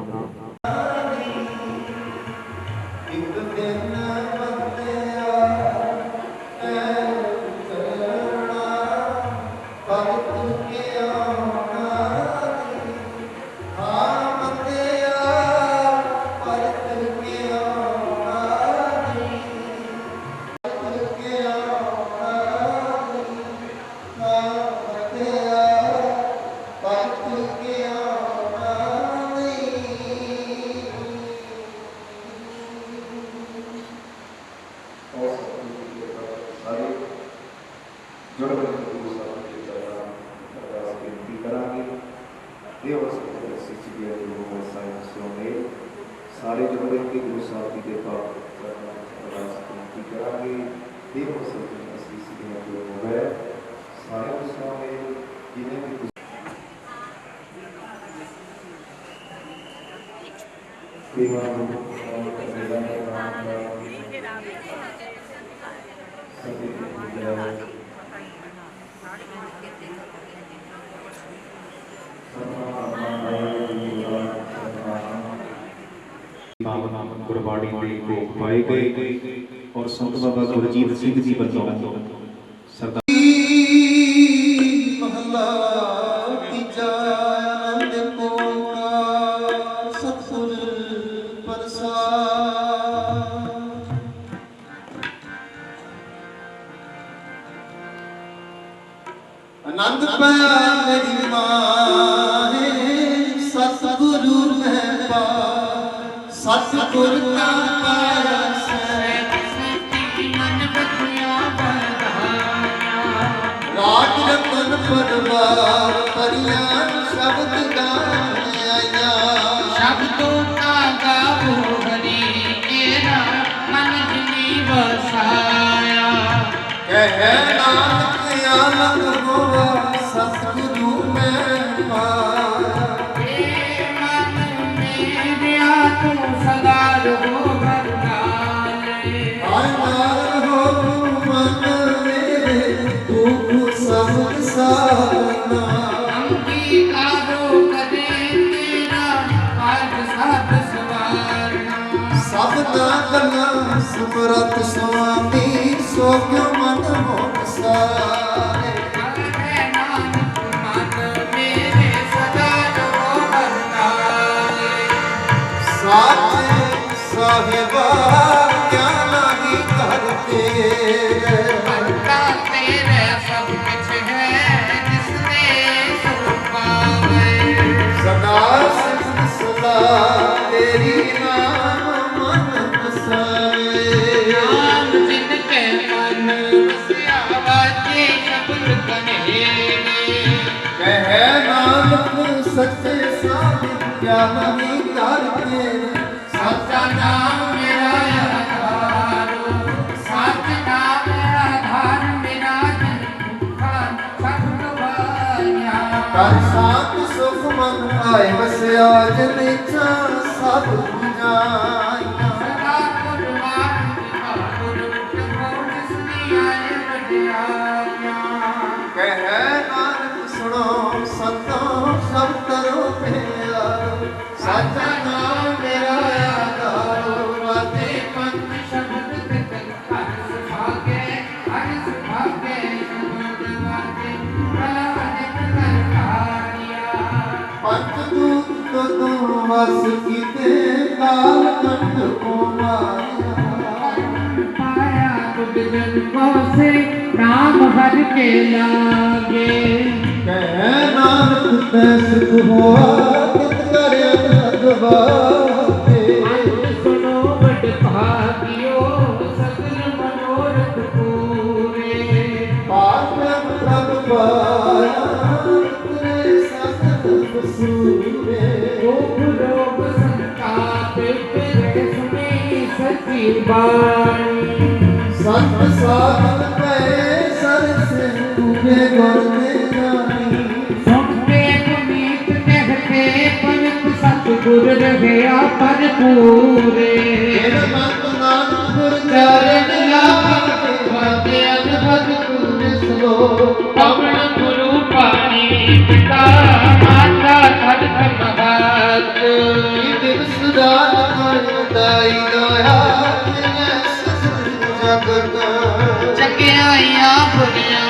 ਇੱਕ ਦਿਨ ਬੰਦਿਆ ਐ ਚਲਣਾ ਭਗਤ ਕੇ ਆਉਣਾ ਹਾਂ ਬੰਦਿਆ ਭਗਤ ਕੇ ਆਉਣਾ ਭਗਤ ਕੇ ਆਉਣਾ ਹਾਂ ਬੰਦਿਆ ਭਗਤ ਕੇ ਆਉਣਾ ਸਾਰੇ ਜੁੜ ਕੇ ਗੁਰੂ ਸਾਹਿਬ ਦੇ ਚਰਨਾਂ ਅਰਦਾਸ ਬੇਨਤੀ ਕਰਾਂਗੇ। ਇਹ ਵਸਤੂ ਸਿੱਖ ਜੀ ਦੇ ਗੁਰੂ ਸਾਹਿਬ ਸੋਨੇ ਸਾਰੇ ਜੁੜ ਕੇ ਗੁਰੂ ਸਾਹਿਬ ਜੀ ਦੇ ਪਾਕ ਚਰਨਾਂ ਅਰਦਾਸ ਬੇਨਤੀ ਕਰਾਂਗੇ। ਇਹ ਵਸਤੂ ਅਸੀਂ ਸਿੱਖਿਆ ਜੋ ਹੋਇਆ ਸਾਰੇ ਸੋਨੇ ਜਿਹਨੇ ਵੀ ਗੁਰਬਾਣੀ ਦੇ ਭੋਗ ਪਾਏ ਗਏ ਔਰ ਸੰਤ ਬਾਬਾ ਗੁਰਜੀਤ ਸਿੰਘ ਜੀ ਵੱਲੋਂ ਸਰਦਾਰ ਮਹਲਾ ਤੀਜਾ ਆਨੰਦ ਓੰਕਾਰ ਸਤਿਗੁਰ ਪ੍ਰਸਾਦ। ਆਨੰਦ ਪਾਇਆ ਮੇਰੀ ਮਾਹੇ ਸਤਿਗੁਰੂ ਮੈਂ ਪਾ ਸਤਿਗੁਰ ਕਾ ਪਾਇਆ ਰਾਜ ਰਤਨ ਪਰਵਾਰ ਪਰਿਆਂ ਸ਼ਬਦ ਗਾਣ ਆਇਆ ਸ਼ਬਦੋਂ ਕਾ ਗਾਵੋ ਹਰੀ ਤੇਰਾ ਮਨ ਜਿਨੀ ਵਸਾਇਆ ਕਹਿ ਨਾਨਕ ਆਨੰਦ ਹੋਵਾ ਸਤਿਗੁਰੂ ਮੈਂ ਪਾਇਆ ਏ ਮਨ ਮੇਰਿਆ ਤੂੰ ਸਦਾ ਰਹੋ ਵਰਤਾਲੇ ਆਨੰਦ ਹੋ ਮਨ ਮੇਰੇ ਤੂੰ ਸਭ ਸਾਨਾ ਅੰਗੀਕਾਰੋ ਕਦੇ ਤੇਰਾ ਪਾਦ ਸਾਧ ਸਵਾਰਨਾ ਸਬਦਾ ਗੱਲਾਂ ਸਮਰਤ ਸੁਆਮੀ ਸੋ ਕਿਉ ਮਨ ਮੋਹ ਸਾਰੇ ਹੈ ਨਾਨਕ ਮਨ ਮੇਰੇ ਸਦਾ ਰਹੋ ਵਰਤਾਲੇ ਸਾਚੇ ਸਾਹਿਬਾ ਕਿਆ ਨਹੀਂ ਕਰਤੇ ਬੰਦਾ ਤੇਰੇ ਸਭ ਕੁਛ ਹੈ ਜਿਸਨੇ ਸੁਖ ਪਾਵੇ ਸਦਾ ਸਿਫਤ ਸਦਾ ਤੇਰੀ ਨਾਮ ਮਨ ਵਸਾਏ ਨਾਮ ਜਿਨ ਕੇ ਮਨ ਵਸਿਆ ਵਾਜੇ ਸ਼ਬਦ ਕਨੇਰੇ ਕਹਿ ਨਾਨਕ ਸੱਚੇ ਸਾਹਿਬ ਕਿਆ ਨਹੀਂ ਕਰਤੇ ਸੱਚਾ ਨਾਮ ਮੇਰਾ ਆਧਾਰੋ ਸੱਚ ਨਾਮ ਮੇਰਾ ਆਧਾਰ ਮੇਰਾ ਜਨ ਦੁਖਾਂ ਸਭ ਗਵਾਇਆ ਕਰ ਸਾਥ ਸੁਖ ਮਨ ਆਏ ਵਸਿਆ ਜਿਨ ਇੱਛਾ ਸਭ ਬੁਝਾਈਆਂ ਸਦਾ ਗੁਰਵਾਨ ਗੁਰ ਪ੍ਰਭੂ ਜਿਸਨੀ ਆਏ ਵਡਿਆਈਆਂ ਕਹਿ ਨਾਨਕ ਸੁਣੋ ਸਤੋ ਸਭ ਤਰੋ ਪਿਆਰ ਸਾਚਾ ਨਾਮ ਮੇਰਾ ਆਧਾਰੋ ਵਾਤੇ ਪੰਜ ਸ਼ਬਦ ਕਿਤਨ ਹਰ ਸੁਭਾਗੇ ਹਰ ਸੁਭਾਗੇ ਸ਼ਬਦ ਵਾਜੇ ਭਲਾ ਅਨੇਕ ਕਰਤਾਰਿਆ ਪੰਜ ਦੂਤ ਤਦੋਂ ਵਸ ਕੀਤੇ ਕਾਲ ਕੰਠ ਕੋ ਮਾਰਿਆ ਪਾਇਆ ਤੁਧ ਜਨ ਕੋਸੇ ਨਾਮ ਹਰ ਕੇ ਲਾਗੇ ਕਹਿ ਨਾਨਕ ਤੈ ਸੁਖ ਹੋਆ ਕਿਤ ਕਰਿਆ ਅਗਵਾਤੇ ਸੁਣੋ ਵਡ ਭਾਗਿਓ ਸਗਲ ਮਨੋਰਥ ਪੂਰੇ ਪਾਪ ਪ੍ਰਭ ਪਾਇਆ ਤੇਰੇ ਸਤਿ ਵਸੂਰੇ ਦੁਖ ਰੋਗ ਸੰਤਾਪ ਤੇਰੇ ਸੁਣੀ ਸੱਚੀ ਬਾਣੀ ਸਤ ਸਾਧਨ ਪਏ ਸਰਸੇ ਤੂਰੇ ਗੁਰ ਤੇ ਜਾਣੇ ਗੁਰ ਰਹਿਆ ਭਰਪੂਰੇ ਇਹ ਮਤ ਨਾਨਕ ਗੁਰ ਚਰਨ ਲਾਗੇ ਵਾਜੇ ਅਨਹਦ ਗੁਰ ਸਲੋ ਪਵਨ ਗੁਰੂ ਪਾਣੀ ਪਿਤਾ ਮਾਤਾ ਖੜਕ ਮਹਾਤ ਦਿਵਸ ਰਾਤ ਮਨ ਦਾਈ ਦੋਇਆ ਜਗਤ ਚੰਗਿਆਈਆਂ ਬੁਰੀਆਂ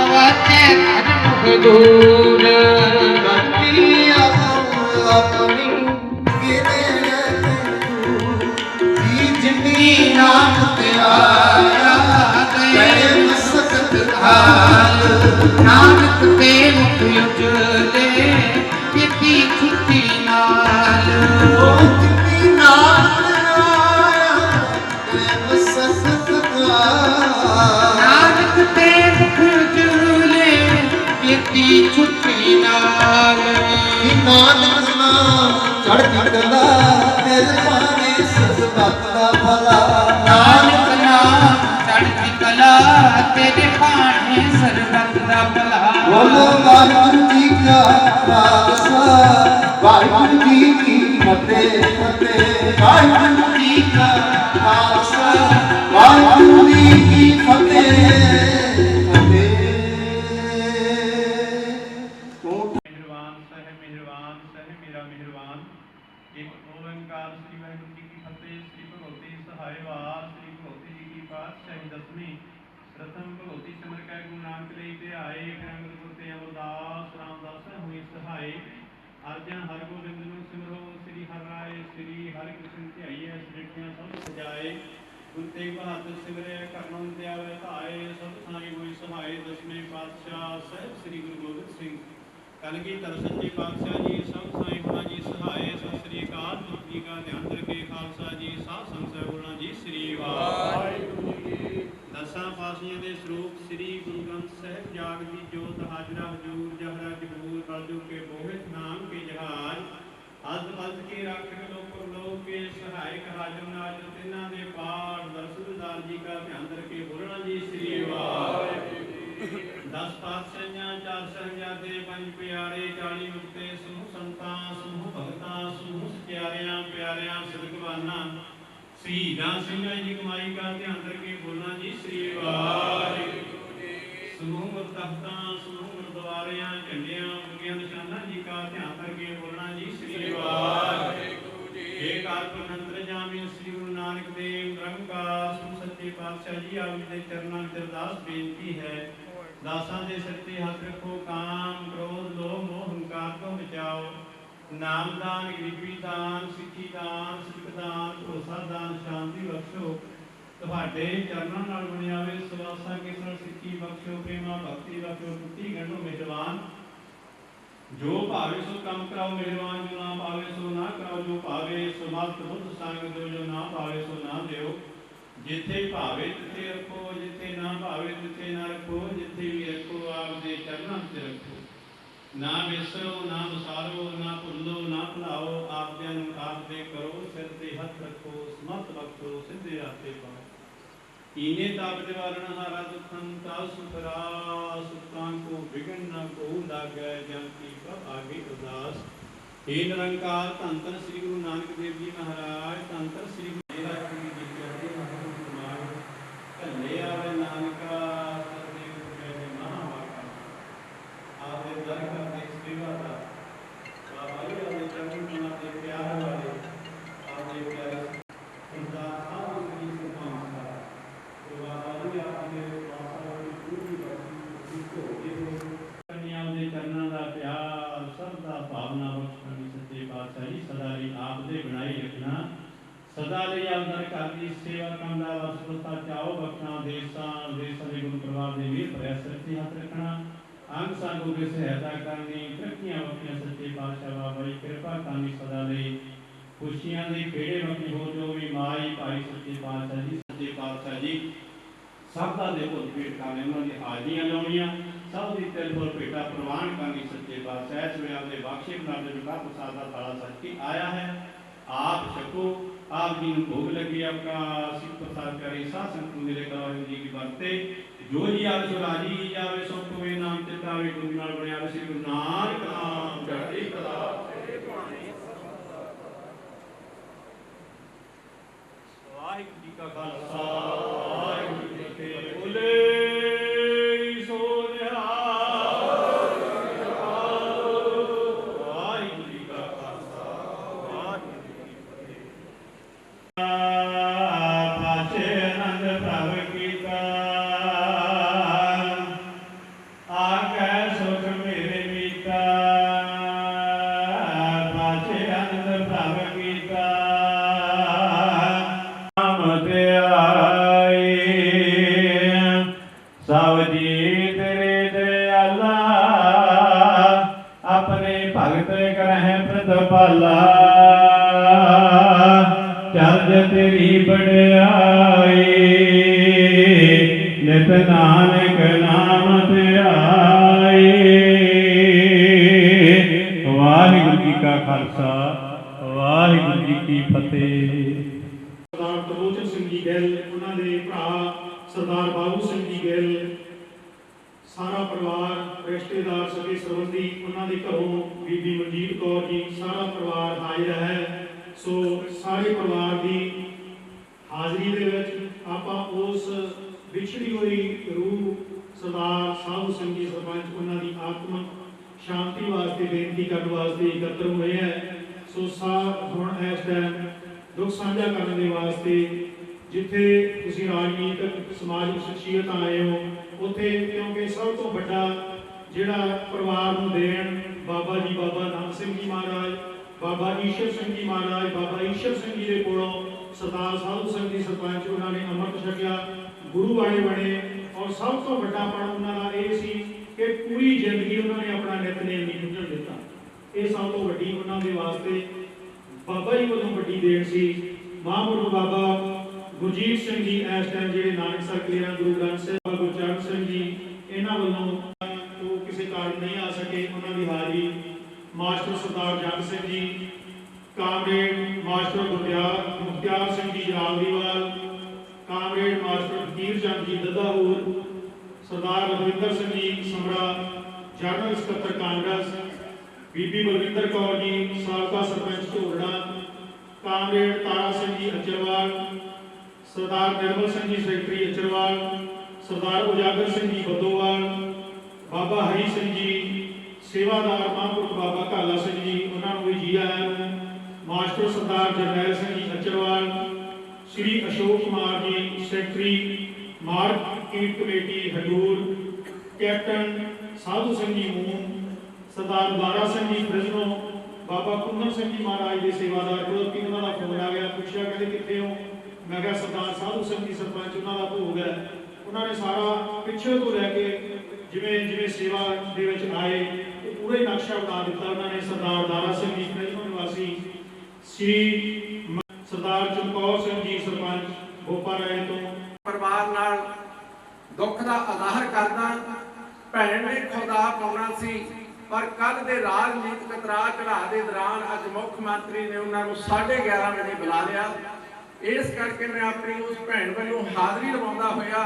ਵਾਜੇ ਖੜਕ ਦੂਰ ਗੱਤੀ ਆਪਣੀ ਗਿਰੇ ਜੀ ਜਿੰਨੀ ਨਾਮ ਪਿਆਰਾ ਗਏ ਮਸਕਤ ਹਾਲ ਨਾਨਕ ਤੇ ਮੁਖ ਉਜਲੇ ਕੀਤੀ ਖੁੱਤੀ ਨਾਲ ਉਹ ਜਿੰਨੀ ਨਾਮ ਗਏ ਮਸਕਤ ਹਾਲ ਨਾਨਕ ਤੇ ਮੁਖ ਉਜਲੇ ਕੀਤੀ ਛੁੱਟੀ ਨਾਲ ਨਾਨਕ ਨਾਮ ਚੜ੍ਹਦੀ ਕਲਾ ਤੇਰੇ ਪਾਣੇ ਸਤਿ ਦਾ ਭਲਾ ਨਾਨਕ ਨਾਮ ਚੜ੍ਹਦੀ ਕਲਾ ਤੇਰੇ ਭਾਣੇ ਸਰਬੱਤ ਦਾ ਭਲਾ ਬੋਲੋ ਵਾਹਿਗੁਰੂ ਜੀ ਕਾ ਖਾਲਸਾ ਵਾਹਿਗੁਰੂ ਜੀ ਕੀ ਫਤਿਹ ਫਤਿਹ ਵਾਹਿਗੁਰੂ ਜੀ ਕਾ ਖਾਲਸਾ ਵਾਹਿਗੁਰੂ ਜੀ ਕੀ ਫਤਿਹ ਫਤਿਹ ਮਿਹਰਬਾਨ ਸਹਿ ਮੇਰਾ ਮਿਹਰਬਾਨ ਇੱਕ ਓੰਕਾਰ ਸ੍ਰੀ ਵਾਹਿਗੁਰੂ ਜੀ ਕੀ ਫਤਿਹ। ਸ੍ਰੀ ਭਗਵਤੀ ਸਹਾਇ ਵਾਰ ਸ੍ਰੀ ਭਗਵਤੀ ਜੀ ਕੀ ਪਾਤਸ਼ਾਹੀ ਦਸਵੀਂ ਪ੍ਰਥਮ ਭਗਵਤੀ ਸਿਮਰ ਕੈ ਗੁਰੂ ਨਾਨਕ ਲਈ ਧਿਆਏ ਅੰਗਦ ਗੁਰ ਤੇ ਅਮਰਦਾਸ ਰਾਮਦਾਸ ਹੋਈ ਸਹਾਏ ਅਰਜਨ ਹਰਿ ਗੋਬਿੰਦ ਨੂੰ ਸਿਮਰੋ ਸ੍ਰੀ ਹਰਿ ਰਾਏ ਸ੍ਰੀ ਹਰਿ ਕ੍ਰਿਸ਼ਨ ਧਿਆਈਐ ਸ੍ਰਿਸ਼ਟੀਆਂ ਸਭ ਸਜਾਏ ਗੁਰ ਤੇਗ ਬਹਾਦਰ ਸਿਮਰੈ ਕਰਨੋਂ ਦਿਆਵੇ ਧਾਏ ਸਭ ਸਾਈ ਹੋਈ ਸਹਾਏ ਦਸਵੇਂ ਪਾਤਸ਼ਾਹ ਸਾਹਿਬ ਸ੍ਰੀ ਗੁਰੂ ਗੋਬਿੰਦ ਸਿੰਘ ਕਲਗੀਧਰ ਸੱਚੇ ਪਾਤਸ਼ਾਹ ਜੀ ਸਭ ਸਾਈ ਹੋਣਾ ਜੀ ਸਹਾਏ ਸਤਿ ਸ੍ਰੀ ਅਕਾਲ ਗੁਰੂ ਜੀ ਕਾ ਧਿਆਨ ਕਰਕੇ ਖਾਲਸਾ ਜੀ ਸਾਧ ਸੰਗਤ ਸਾਹਿਬ ਹੋਣਾ ਜੀ ਸ੍ਰੀ ਵਾਹਿਗੁਰੂ ਜੀ ਦਸਾਂ ਪਾਤਸ਼ਾਹਾਂ ਦੇ ਸਰੂਪ ਸ੍ਰੀ ਗੁਰੂ ਗ੍ਰੰਥ ਸਾਹਿਬ ਜਾਗ ਦੀ ਜੋਤ ਹਾਜ਼ਰਾ ਹਜੂਰ ਜਹਰਾ ਜਹੂਰ ਕਲਜੁਗ ਕੇ ਬੋਹਿਤ ਨਾਮ ਕੇ ਜਹਾਜ ਅਦ ਕੇ ਰੱਖ ਲੋਕ ਕੇ ਸਹਾਇਕ ਹਾਜ਼ਰ ਨਾਜ ਤਿੰਨਾਂ ਦੇ ਪਾਠ ਦਰਸੂਲਦਾਰ ਜੀ ਕਾ ਧਿਆਨ ਕਰਕੇ ਬੋਲਣਾ ਜੀ ਸ੍ਰੀ ਵਾਹਿਗੁਰੂ ਦਸ ਪਾਤਸ਼ਾਹਾਂ ਚਾਰ ਸਾਹਿਬਜ਼ਾਦੇ ਪੰਜ ਪਿਆਰੇ 40 ਮੁਕਤੇ ਸਮੂਹ ਸੰਤਾਂ ਸਮੂਹ ਭਗਤਾਂ ਸਮੂਹ ਸਚਿਆਰਿਆਂ ਪਿਆਰਿਆਂ ਸਿਦਕਵਾਨਾਂ ਸ਼ਹੀਦਾਂ ਸਿੰਘਾਂ ਦੀ ਕਮਾਈ ਕਾ ਧਿਆਨ ਕਰਕੇ ਬੋਲਣਾ ਜੀ ਸ੍ਰੀ ਵਾਹਿਗੁਰੂ ਜੀ ਸਮੂਹ ਮੁਰਤਖਤਾਂ ਸਮੂਹ ਗੁਰਦੁਆਰਿਆਂ ਝੰਡਿਆਂ ਮੁਗੀਆਂ ਨਿਸ਼ਾਨਾਂ ਜੀ ਕਾ ਧਿਆਨ ਕਰਕੇ ਬੋਲਣਾ ਜੀ ਸ੍ਰੀ ਵਾਹਿਗੁਰੂ ਜੀ ਏਕ ਆਤਮ ਅੰਤਰ ਜਾਮੀ ਸ੍ਰੀ ਗੁਰੂ ਨਾਨਕ ਦੇਵ ਨਿਰੰਕਾਰ ਸ੍ਰੀ ਸੱਚੇ ਪਾਤਸ਼ਾਹ ਜੀ ਆਪ ਜੀ ਦੇ ਚਰਨਾਂ ਵਿੱਚ ਅਰਦਾਸ ਬੇਨਤੀ ਹੈ ਦਾਸਾਂ ਦੇ ਸਿਰ ਤੇ ਹੱਥ ਰੱਖੋ ਕਾਮ ਕ੍ਰੋਧ ਲੋਭ ਮੋਹ ਹੰਕਾਰ ਤੋਂ ਬਚਾਓ ਨਾਮਦਾਨ ਗਰੀਬੀ ਦਾਨ ਸਿੱਖੀ ਦਾਨ ਸਿੱਖ ਦਾਨ ਭਰੋਸਾ ਦਾਨ ਸ਼ਾਂਤੀ ਬਖਸ਼ੋ ਤੁਹਾਡੇ ਚਰਨਾਂ ਨਾਲ ਬਣਿਆਵੇ ਸਵਾਸਾਂ ਕਿਸਰ ਸਿੱਖੀ ਬਖਸ਼ੋ ਪ੍ਰੇਮਾ ਭਗਤੀ ਬਖਸ਼ੋ ਟੁੱਟੀ ਗੰਢੋ ਮਿਹਰਬਾਨ ਜੋ ਭਾਵੇ ਸੋ ਕੰਮ ਕਰਾਓ ਮਿਹਰਬਾਨ ਜੋ ਨਾ ਪਾਵੇ ਸੋ ਨਾ ਕਰਾਓ ਜੋ ਭਾਵੇ ਸੋ ਮਤ ਬੁੱਧ ਸੰਗ ਦਿਓ ਜੋ ਨਾ ਪਾਵੇ ਸੋ ਨਾ ਦਿਓ ਜਿੱਥੇ ਭਾਵੇ ਤਿੱਥੇ ਰੱਖੋ ਜਿੱਥੇ ਨਾ ਭਾਵੇ ਤਿੱਥੇ ਨਾ ਰੱਖੋ ਜਿੱਥੇ ਵੀ ਰੱਖੋ ਆਪ ਦੇ ਚਰਨਾਂ 'ਤੇ ਰੱਖੋ ਨਾ ਵਿਸਰੋ ਨਾ ਵਿਸਾਰੋ ਨਾ ਭੁੱਲੋ ਨਾ ਭੁਲਾਓ ਆਪਦਿਆਂ ਨੂੰ ਆਪ ਦੇ ਕਰੋ ਸਿਰ ਤੇ ਹੱਥ ਰੱਖੋ ਸਮਤ ਬਖਸ਼ੋ ਸਿੱਧੇ ਰਾਤੇ ਪਾਓ ਈਨੇ ਤਾਪ ਨਿਵਾਰਨ ਹਾਰਾ ਦੁਖੰ ਤਾ ਸੁਖਰਾ ਸੁਖਾਂ ਕੋ ਵਿਗਨ ਨ ਕੋ ਲਾਗੈ ਜਨ ਕੀ ਪ੍ਰਭ ਆਗੇ ਉਦਾਸ ਏ ਨਿਰੰਕਾਰ ਧੰਨ ਧੰਨ ਸ੍ਰੀ ਗੁਰੂ ਨਾਨਕ ਦੇਵ ਜੀ ਮਹਾਰਾਜ ਧੰਨ ਧੰਨ ਸ੍ਰੀ ਗੁਰੂ ਜੀ ਦੀ ਚੜ੍ਹਦੀ ਕਲਾ ਕੱਲੇ ਆਵੇ ਨਾਨਕਾ ਸਤਿ ਗੁਰੂ ਮਹਾਵਾਕਾ ਆਪਦੇ ਦਰ ਕਰਦੇ ਸੇਵਾ ਦਾ ਬਾਬਾ ਜੀ ਆਪਦੇ ਚਰਨ ਕਮਲਾਂ ਦੇ ਪਿਆਰ ਵਾਲੇ ਆਪਦੇ ਪਿਆਰੇ ਇੰਦਾ ਸਾਧ ਜੀ ਸੁਭਾਨ ਦਾ ਬਾਬਾ ਜੀ ਆਪਦੇ ਵਾਸਾ ਦੀ ਪੂਰੀ ਬਖਸ਼ੀ ਕੋ ਇਹ ਕੰਨਿਆਂ ਦੇ ਚਰਨਾਂ ਦਾ ਪਿਆਰ ਸਰਦਾ ਭਾਵਨਾ ਬਖਸ਼ਣੀ ਸੱਚੇ ਪਾਤਸ਼ਾਹ ਜੀ ਸਦਾ ਲਈ ਆਪ ਦੇ ਬਣਾਈ ਰੱਖਣਾ ਸਦਾ ਲਈ ਅੰਦਰ ਘਰ ਦੀ ਸੇਵਾ ਕਰਨ ਦਾ ਵਸਤਤਾ ਚਾਓ ਬਖਸ਼ਣਾ ਦੇਸਾਂ ਦੇ ਗੁਰੂ ਪਰਿਵਾਰ ਦੇ ਵੀਰ ਪ੍ਰਯਾਸ ਰੱਖੀ ਹੱਥ ਰੱਖਣਾ ਅੰਗ ਸੰਗੋ ਦੀ ਸਹਾਇਤਾ ਕਰਨੀ ਤਰੱਕੀਆਂ ਬਖਸ਼ੀਆਂ ਸੱਚੇ ਪਾਤਸ਼ਾਹ ਬਾਬਾ ਜੀ ਕਿਰਪਾ ਕਰਨੀ ਸਦਾ ਲਈ ਖੁਸ਼ੀਆਂ ਦੇ ਖੇੜੇ ਬਖਸ਼ੀ ਹੋ ਜੋ ਵੀ ਮਾਈ ਭਾਈ ਸੱਚੇ ਪਾਤਸ਼ਾਹ ਜੀ ਸਭ ਦਾ ਦੇ ਭੁੱਲ ਭੇਟ ਕਰਨੇ ਉਹਨਾਂ ਦੀ ਹਾਜ਼ਰੀਆਂ ਲਾਉਣੀਆਂ ਸਭ ਦੀ ਤਿਲ ਫੁੱਲ ਭੇਟਾ ਪ੍ਰਵਾਨ ਕਰਨੀ ਸੱਚੇ ਪਾਤਸ਼ਾਹ ਇਸ ਵੇਲੇ ਆਪਦੇ ਬਖਸ਼ੇ ਬਣਾ ਦੇ ਵਿਕਾ ਪ੍ਰਸਾਦ ਦਾ ਤਾਲਾ ਸੱਚ ਕੇ ਆਇਆ ਹੈ आप छको आप जी भोग लगे आपका सिख प्रसाद करे साथ संत मेरे करो जी की बरते जो जी आवे सो राजी जावे सो कोवे नाम चितावे गुरु नाल बने आवे श्री गुरु नानक नाम चढ़ती कला ਵਾਹਿਗੁਰੂ ਜੀ ਕਾ ਖਾਲਸਾ ਵਾਹਿਗੁਰੂ ਜੀ ਕੀ ਫਤਿਹ। ਬੋਲੇ ਸੋ ਨਿਹਾਲ। ਵਾਹਿਗੁਰੂ ਜੀ ਕਾ ਖਾਲਸਾ ਵਾਹਿਗੁਰੂ ਜੀ ਕੀ ਫਤਿਹ। ਪਾਛੇ ਆਨੰਦ ਪ੍ਰਭ ਕੀਤਾ ਆਗੈ ਸੁਖ ਮੇਰੇ ਮੀਤਾ। ਪਾਛੇ ਆਨੰਦ ਪ੍ਰਭ ਕੀਤਾ ਨਾਮ ਤੇ ਆਏ ਸਭ ਜੀ ਤੇਰੇ ਦਇਆਲਾ ਆਪਣੇ ਭਗਤ ਕਰਹਿ ਪ੍ਰਤਪਾਲਾ। ਚਰਜ ਤੇਰੀ ਬੜਾਈ ਨਿਤ ਨਾਨਕ ਨਾਮ ਧਿਆਏ। ਵਾਹਿਗੁਰੂ ਜੀ ਕਾ ਖਾਲਸਾ ਵਾਹਿਗੁਰੂ ਜੀ ਕੀ ਫਤਿਹ। ਸਰਦਾਰ ਤਰਲੋਚਨ ਸਿੰਘ ਜੀ ਗਿੱਲ, ਉਹਨਾਂ ਦੇ ਭਰਾ ਸਰਦਾਰ ਬਾਬੂ ਸਿੰਘ ਜੀ ਗਿੱਲ, ਸਾਰਾ ਪਰਿਵਾਰ, ਰਿਸ਼ਤੇਦਾਰ, ਸਕੇ ਸੰਬੰਧੀ, ਉਹਨਾਂ ਦੇ ਘਰੋਂ ਬੀਬੀ ਮਨਜੀਤ ਕੌਰ ਜੀ, ਸਾਰਾ ਪਰਿਵਾਰ ਹਾਜ਼ਰ ਹੈ। ਸੋ ਸਾਰੇ ਪਰਿਵਾਰ ਦੀ ਹਾਜ਼ਰੀ ਦੇ ਵਿੱਚ ਆਪਾਂ ਉਸ ਵਿਛੜੀ ਹੋਈ ਰੂਹ ਸਰਦਾਰ ਸਾਧੂ ਸਿੰਘ ਜੀ ਸਰਪੰਚ, ਉਹਨਾਂ ਦੀ ਆਤਮਿਕ ਸ਼ਾਂਤੀ ਵਾਸਤੇ ਬੇਨਤੀ ਕਰਨ ਵਾਸਤੇ ਇਕੱਤਰ ਹੋਏ ਹੈ। ਸੋ ਹੁਣ ਇਸ ਟਾਈਮ ਦੁੱਖ ਸਾਂਝਾ ਕਰਨ ਦੇ ਵਾਸਤੇ ਜਿੱਥੇ ਤੁਸੀਂ ਰਾਜਨੀਤਿਕ ਸਮਾਜਿਕ ਸ਼ਖਸੀਅਤਾਂ ਆਏ ਹੋ, ਉੱਥੇ ਕਿਉਂਕਿ ਸਭ ਤੋਂ ਵੱਡਾ ਜਿਹੜਾ ਪਰਿਵਾਰ ਨੂੰ ਦੇਣ ਬਾਬਾ ਜੀ, ਬਾਬਾ ਨਾਨਕ ਸਿੰਘ ਜੀ ਮਹਾਰਾਜ, ਬਾਬਾ ਈਸ਼ਰ ਸਿੰਘ ਜੀ ਮਹਾਰਾਜ, ਬਾਬਾ ਈਸ਼ਰ ਸਿੰਘ ਜੀ ਦੇ ਕੋਲੋਂ ਸਰਦਾਰ ਸਾਧੂ ਸਿੰਘ ਜੀ ਸਰਪੰਚ, ਉਹਨਾਂ ਨੇ ਅੰਮ੍ਰਿਤ ਛਕਿਆ, ਗੁਰੂ ਵਾਲੇ ਬਣੇ। ਔਰ ਸਭ ਤੋਂ ਵੱਡਾ ਪਣ ਉਹਨਾਂ ਦਾ ਇਹ ਸੀ ਕਿ ਪੂਰੀ ਜ਼ਿੰਦਗੀ ਉਹਨਾਂ ਨੇ ਆਪਣਾ ਨਿਤਨੇਮ ਨਹੀਂ ਛੱਡਣ ਦਿੱਤਾ। ਇਹ ਸਭ ਤੋਂ ਵੱਡੀ ਉਹਨਾਂ ਦੇ ਵਾਸਤੇ ਬਾਬਾ ਜੀ ਵੱਲੋਂ ਵੱਡੀ ਦੇਣ ਸੀ। ਮਹਾਂਪੁਰਖ ਬਾਬਾ ਗੁਰਜੀਤ ਸਿੰਘ ਜੀ ਇਸ ਟਾਈਮ ਜਿਹੜੇ ਨਾਨਕਸਰ ਕਲੇਰਾਂ, ਗੁਰੂ ਗ੍ਰੰਥ ਸਾਹਿਬ, ਗੁਰਚਰਨ ਸਿੰਘ ਜੀ, ਇਹਨਾਂ ਵੱਲੋਂ ਉਹ ਕਿਸੇ ਕਾਰਨ ਨਹੀਂ ਆ ਸਕੇ, ਉਹਨਾਂ ਦੀ ਹਾਜ਼ਰੀ ਮਾਸਟਰ ਸਰਦਾਰ Jang Singh ji, comrade master Mukhtiar Singh ji ਜਲਾਲਦੀਵਾਲ, comrade master ਫਕੀਰ ਚੰਦ ਜੀ ਦੱਦਾਹੂਰ, ਸਰਦਾਰ ਰਵਿੰਦਰ ਸਿੰਘ ਜੀ ਸਮਰਾ, ਜਨਰਲ ਸਕੱਤਰ ਕਾਂਗਰਸ, ਬੀਬੀ ਬਲਵਿੰਦਰ ਕੌਰ ਜੀ, ਸਾਬਕਾ ਸਰਪੰਚ ਝੋਰੜਾ, ਕਾਮਰੇਡ ਤਾਰਾ ਸਿੰਘ ਜੀ ਅਚਰਵਾਲ, ਸਰਦਾਰ ਨਿਰਮਲ ਸਿੰਘ ਜੀ ਸੈਕਟਰੀ ਅਚਰਵਾਲ, ਸਰਦਾਰ ਉਜਾਗਰ ਸਿੰਘ ਜੀ ਬੱਦੋਵਾਲ, ਬਾਬਾ ਹਰੀ ਸਿੰਘ ਜੀ ਸੇਵਾਦਾਰ, ਮਹਾਂਪੁਰਖ ਬਾਬਾ ਕਾਲਾ ਸਿੰਘ ਜੀ, ਉਹਨਾਂ ਨੂੰ ਵੀ ਜੀ ਆਇਆਂ ਨੂੰ, ਮਾਸਟਰ ਸਰਦਾਰ ਜਰਨੈਲ ਸਿੰਘ ਜੀ ਅਚਰਵਾਲ, ਸ਼੍ਰੀ Ashok Kumar ji secretary market committee ਹਜੂਰ, ਕੈਪਟਨ ਸਾਧੂ ਸਿੰਘ ਜੀ ਮੂਨ, ਸਰਦਾਰ ਦਾਰਾ ਸਿੰਘ ਜੀ ਫ੍ਰਿਜ਼ਨੋ, ਬਾਬਾ ਕੁੰਦਨ ਸਿੰਘ ਜੀ ਮਹਾਰਾਜ ਦੇ ਸੇਵਾਦਾਰ। ਜਦੋਂ ਕਿ ਉਹਨਾਂ ਦਾ ਫੋਨ ਆ ਗਿਆ, ਪੁੱਛਿਆ ਕਹਿੰਦੇ ਕਿੱਥੇ ਹੋ, ਮੈਂ ਕਿਹਾ ਸਰਦਾਰ ਸਾਧੂ ਸਿੰਘ ਜੀ ਸਰਪੰਚ, ਉਹਨਾਂ ਦਾ ਭੋਗ ਹੈ। ਉਹਨਾਂ ਨੇ ਸਾਰਾ ਪਿੱਛੇ ਤੋਂ ਲੈ ਕੇ ਜਿਵੇਂ ਸੇਵਾ ਦੇ ਵਿੱਚ ਆਏ ਪੂਰਾ ਹੀ ਨਕਸ਼ਾ ਬਣਾ ਦਿੱਤਾ ਉਹਨਾਂ ਨੇ। ਸਰਦਾਰ ਦਾਰਾ ਸਿੰਘ ਜੀ ਫ੍ਰਿਜ਼ਨੋ ਨਿਵਾਸੀ, ਸ੍ਰੀ ਸਰਦਾਰ ਚਮਕੌਰ ਸਿੰਘ ਜੀ ਸਰਪੰਚ ਭੋਪਾ ਰਾਏ ਤੋਂ। ਪਰਿਵਾਰ ਨਾਲ ਦੁੱਖ ਦਾ ਇਜ਼ਹਾਰ ਕਰਦਾ। ਭੈਣ ਨੇ ਖੁਦਾ ਪਾਉਣਾ ਸੀ, ਪਰ ਕੱਲ ਦੇ ਰਾਜਨੀਤਿਕ ਉਤਰਾਅ ਚੜਾਅ ਦੇ ਦੌਰਾਨ ਅੱਜ ਮੁੱਖ ਮੰਤਰੀ ਨੇ ਉਹਨਾਂ ਨੂੰ 11:30 ਵਜੇ ਬੁਲਾ ਲਿਆ। ਇਸ ਕਰਕੇ ਮੈਂ ਆਪਣੀ ਉਸ ਭੈਣ ਵੱਲੋਂ ਹਾਜ਼ਰੀ ਲਵਾਉਂਦਾ ਹੋਇਆ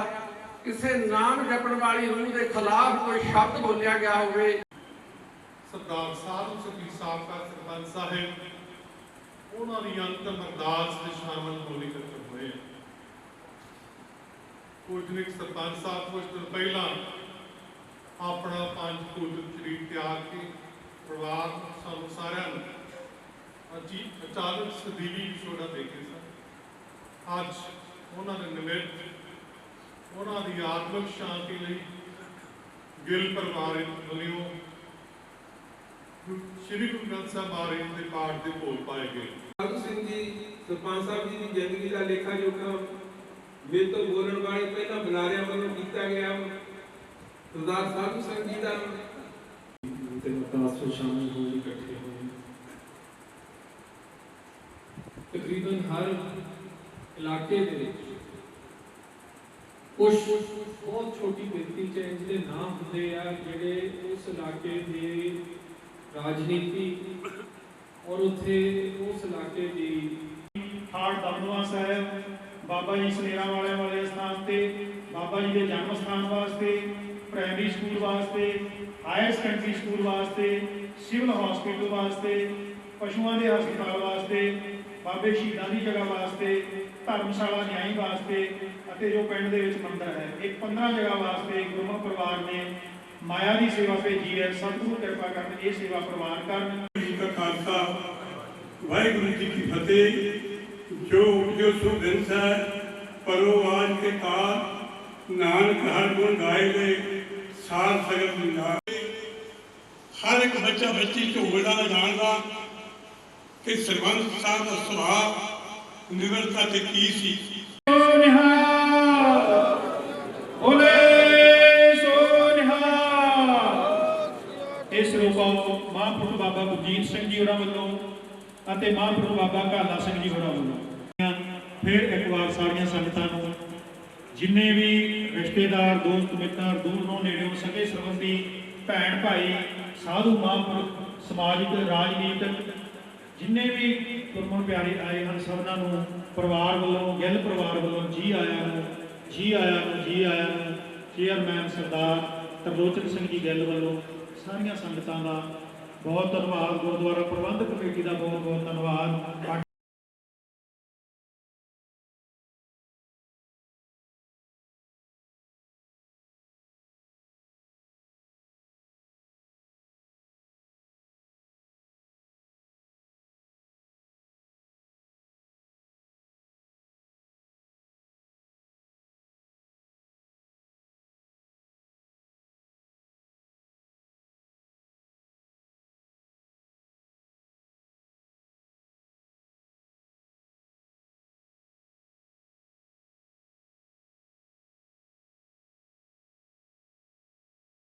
ਕਿਸੇ ਨਾਮ ਜਪਣ ਵਾਲੀ ਰੂਹ ਦੇ ਖਿਲਾਫ ਕੋਈ ਸ਼ਬਦ ਬੋਲਿਆ ਗਿਆ ਹੋਵੇ। ਸਰਦਾਰ ਸਾਧੂ ਸਿੰਘ ਜੀ ਸਾਬਕਾ ਸਰਪੰਚ ਸਾਹਿਬ, ਉਹਨਾਂ ਦੀ ਅੰਤਮ ਅਰਦਾਸ ਵਿੱਚ ਸ਼ਾਮਲ ਹੋਣ ਲਈ ਇਕੱਠੇ ਹੋਏ। ਪੂਜਨੀਕ ਸਰਪੰਚ ਸਾਹਿਬ ਕੁਝ ਦਿਨ ਪਹਿਲਾਂ ਆਪਣਾ ਪੰਜ ਭੂਤ ਸਰੀਰ ਤਿਆਗ ਕੇ ਪਰਿਵਾਰ ਸਾਨੂੰ ਸਾਰਿਆਂ ਨੂੰ ਅਚਾਨਕ ਸਦੀਵੀ ਵਿਛੋੜਾ ਦੇ ਗਏ ਸਨ। ਅੱਜ ਉਹਨਾਂ ਦੇ ਨਿਮਿਤ ਉਹਨਾਂ ਦੀ ਆਤਮਿਕ ਸ਼ਾਂਤੀ ਲਈ ਗਿੱਲ ਪਰਿਵਾਰ ਵੱਲੋਂ ਸ਼੍ਰੀ ਗੁਰੂ ਗ੍ਰੰਥ ਸਾਹਿਬ ਮਹਾਰਾਜ ਦੇ ਪਾਠ ਦੇ ਭੋਗ ਪਾਏ ਗਏ। ਸਾਧੂ ਸਿੰਘ ਜੀ ਸਰਪੰਚ ਸਾਹਿਬ ਜੀ ਦੀ ਜ਼ਿੰਦਗੀ ਦਾ ਲੇਖਾ ਜੋਖਾ ਮੇਰੇ ਤੋਂ ਬੋਲਣ ਵਾਲੇ ਪਹਿਲਾਂ ਬੁਲਾਰਿਆਂ ਵੱਲੋਂ ਕੀਤਾ ਗਿਆ। ਸਰਦਾਰ ਸਾਧੂ ਸਿੰਘ ਜੀ ਦਾ ਤੇ ਮਤਾਸ ਸ਼ਾਮਲ ਹੋਏ ਇਕੱਠੇ ਹੋਏ। ਤਕਰੀਬਨ ਹਰ ਇਲਾਕੇ ਦੇ ਵਿੱਚ ਕੁਝ ਬਹੁਤ ਛੋਟੀ ਗਿਣਤੀ ਚ ਜਿਹਦੇ ਨਾਮ ਹੁੰਦੇ ਆ ਜਿਹੜੇ ਉਸ ਇਲਾਕੇ ਦੇ ਰਾਜਨੀਤੀ ਔਰ ਉੱਥੇ ਉਸ ਇਲਾਕੇ ਦੀ ਥਾੜ ਦਮਦਮਾ ਸਾਹਿਬ, ਬਾਬਾ ਜੀ ਸਨੇਰਾ ਵਾਲੇ ਸਥਾਨ ਤੇ, ਬਾਬਾ ਜੀ ਦੇ ਜਨਮ ਸਥਾਨ ਵਾਸਤੇ, ਪ੍ਰਾਇਮਰੀ ਸਕੂਲ ਵਾਸਤੇ, ਹਾਇਰ ਸੈਕੰਡਰੀ ਸਕੂਲ ਵਾਸਤੇ, ਸਿਵਲ ਹਸਪੀਟਲ ਵਾਸਤੇ, ਪਸ਼ੂਆਂ ਦੇ ਹਸਪਤਾਲ ਵਾਸਤੇ, ਬਾਬੇ ਸ਼ਹੀਦਾਂ ਦੀ ਜਗ੍ਹਾ ਵਾਸਤੇ, ਧਰਮਸ਼ਾਲਾ ਨਿਆਈ ਵਾਸਤੇ ਅਤੇ ਜੋ ਪਿੰਡ ਦੇ ਵਿੱਚ ਮੰਦਰ ਹੈ, ਇੱਕ 15 ਜਗ੍ਹਾ ਵਾਸਤੇ ਗੁਰਮੁਖ ਪਰਿਵਾਰ ਨੇ ਮਾਇਆ ਦੀ ਸੇਵਾ ਭੇਜੀ ਹੈ। ਸਤਿਗੁਰੂ ਕਿਰਪਾ ਕਰਨ ਇਹ ਸੇਵਾ ਪ੍ਰਵਾਨ ਕਰਨ। ਜੀ ਕਾ ਖਾਲਸਾ ਵਾਹਿਗੁਰੂ ਜੀ ਕੀ ਫਤਿਹ। ਜੋ ਸੁਗੰਧ ਹੈ ਪਰੋਵਾਜ ਕੇ ਕਾਰ ਨਾਨਕ ਹਰ ਗੁਣ ਗਾਏ ਦੇ ਸਾਰ ਸਗਤ ਨਿਹਾਰ। ਹਰ ਇੱਕ ਬੱਚਾ ਬੱਚੀ ਝੋਲਦਾ ਜਾਣਦਾ ਕਿ ਸਰਬੰਸ ਸਾਹਿਬ ਦਾ ਸੁਭਾਅ ਨਿਵਰਤਾ ਤੇ ਕੀ ਸੀ। ਇਸ ਰੂਪੋਂ ਮਹਾਂਪੁਰਖ ਬਾਬਾ ਗੁਰਜੀਤ ਸਿੰਘ ਜੀ ਹੋਰਾਂ ਵੱਲੋਂ ਅਤੇ ਮਹਾਂਪੁਰਖ ਬਾਬਾ ਕਾਲਾ ਸਿੰਘ ਜੀ ਹੋਰਾਂ ਵੱਲੋਂ ਫਿਰ ਇੱਕ ਵਾਰ ਸਾਰੀਆਂ ਸੰਗਤਾਂ ਨੂੰ, ਜਿੰਨੇ ਵੀ ਰਿਸ਼ਤੇਦਾਰ, ਦੋਸਤ ਮਿੱਤਰ, ਦੂਰੋਂ ਨੇੜਿਓਂ ਸਕੇ ਸੰਬੰਧੀ, ਭੈਣ ਭਾਈ, ਸਾਧੂ ਮਹਾਂਪੁਰਖ, ਸਮਾਜਿਕ, ਰਾਜਨੀਤਿਕ ਜਿੰਨੇ ਵੀ ਗੁਰਮੁਖ ਪਿਆਰੇ ਆਏ ਹਨ, ਸਭਨਾਂ ਨੂੰ ਪਰਿਵਾਰ ਵੱਲੋਂ, ਗਿੱਲ ਪਰਿਵਾਰ ਵੱਲੋਂ ਜੀ ਆਇਆਂ ਨੂੰ, ਜੀ ਆਇਆਂ ਨੂੰ, ਜੀ ਆਇਆਂ ਨੂੰ। ਚੇਅਰਮੈਨ ਸਰਦਾਰ ਤਰਲੋਚਨ ਸਿੰਘ ਜੀ ਗਿੱਲ ਵੱਲੋਂ ਸਾਰੀਆਂ ਸੰਗਤਾਂ ਦਾ ਬਹੁਤ ਧੰਨਵਾਦ। ਗੁਰਦੁਆਰਾ ਪ੍ਰਬੰਧਕ ਕਮੇਟੀ ਦਾ ਬਹੁਤ ਬਹੁਤ ਧੰਨਵਾਦ।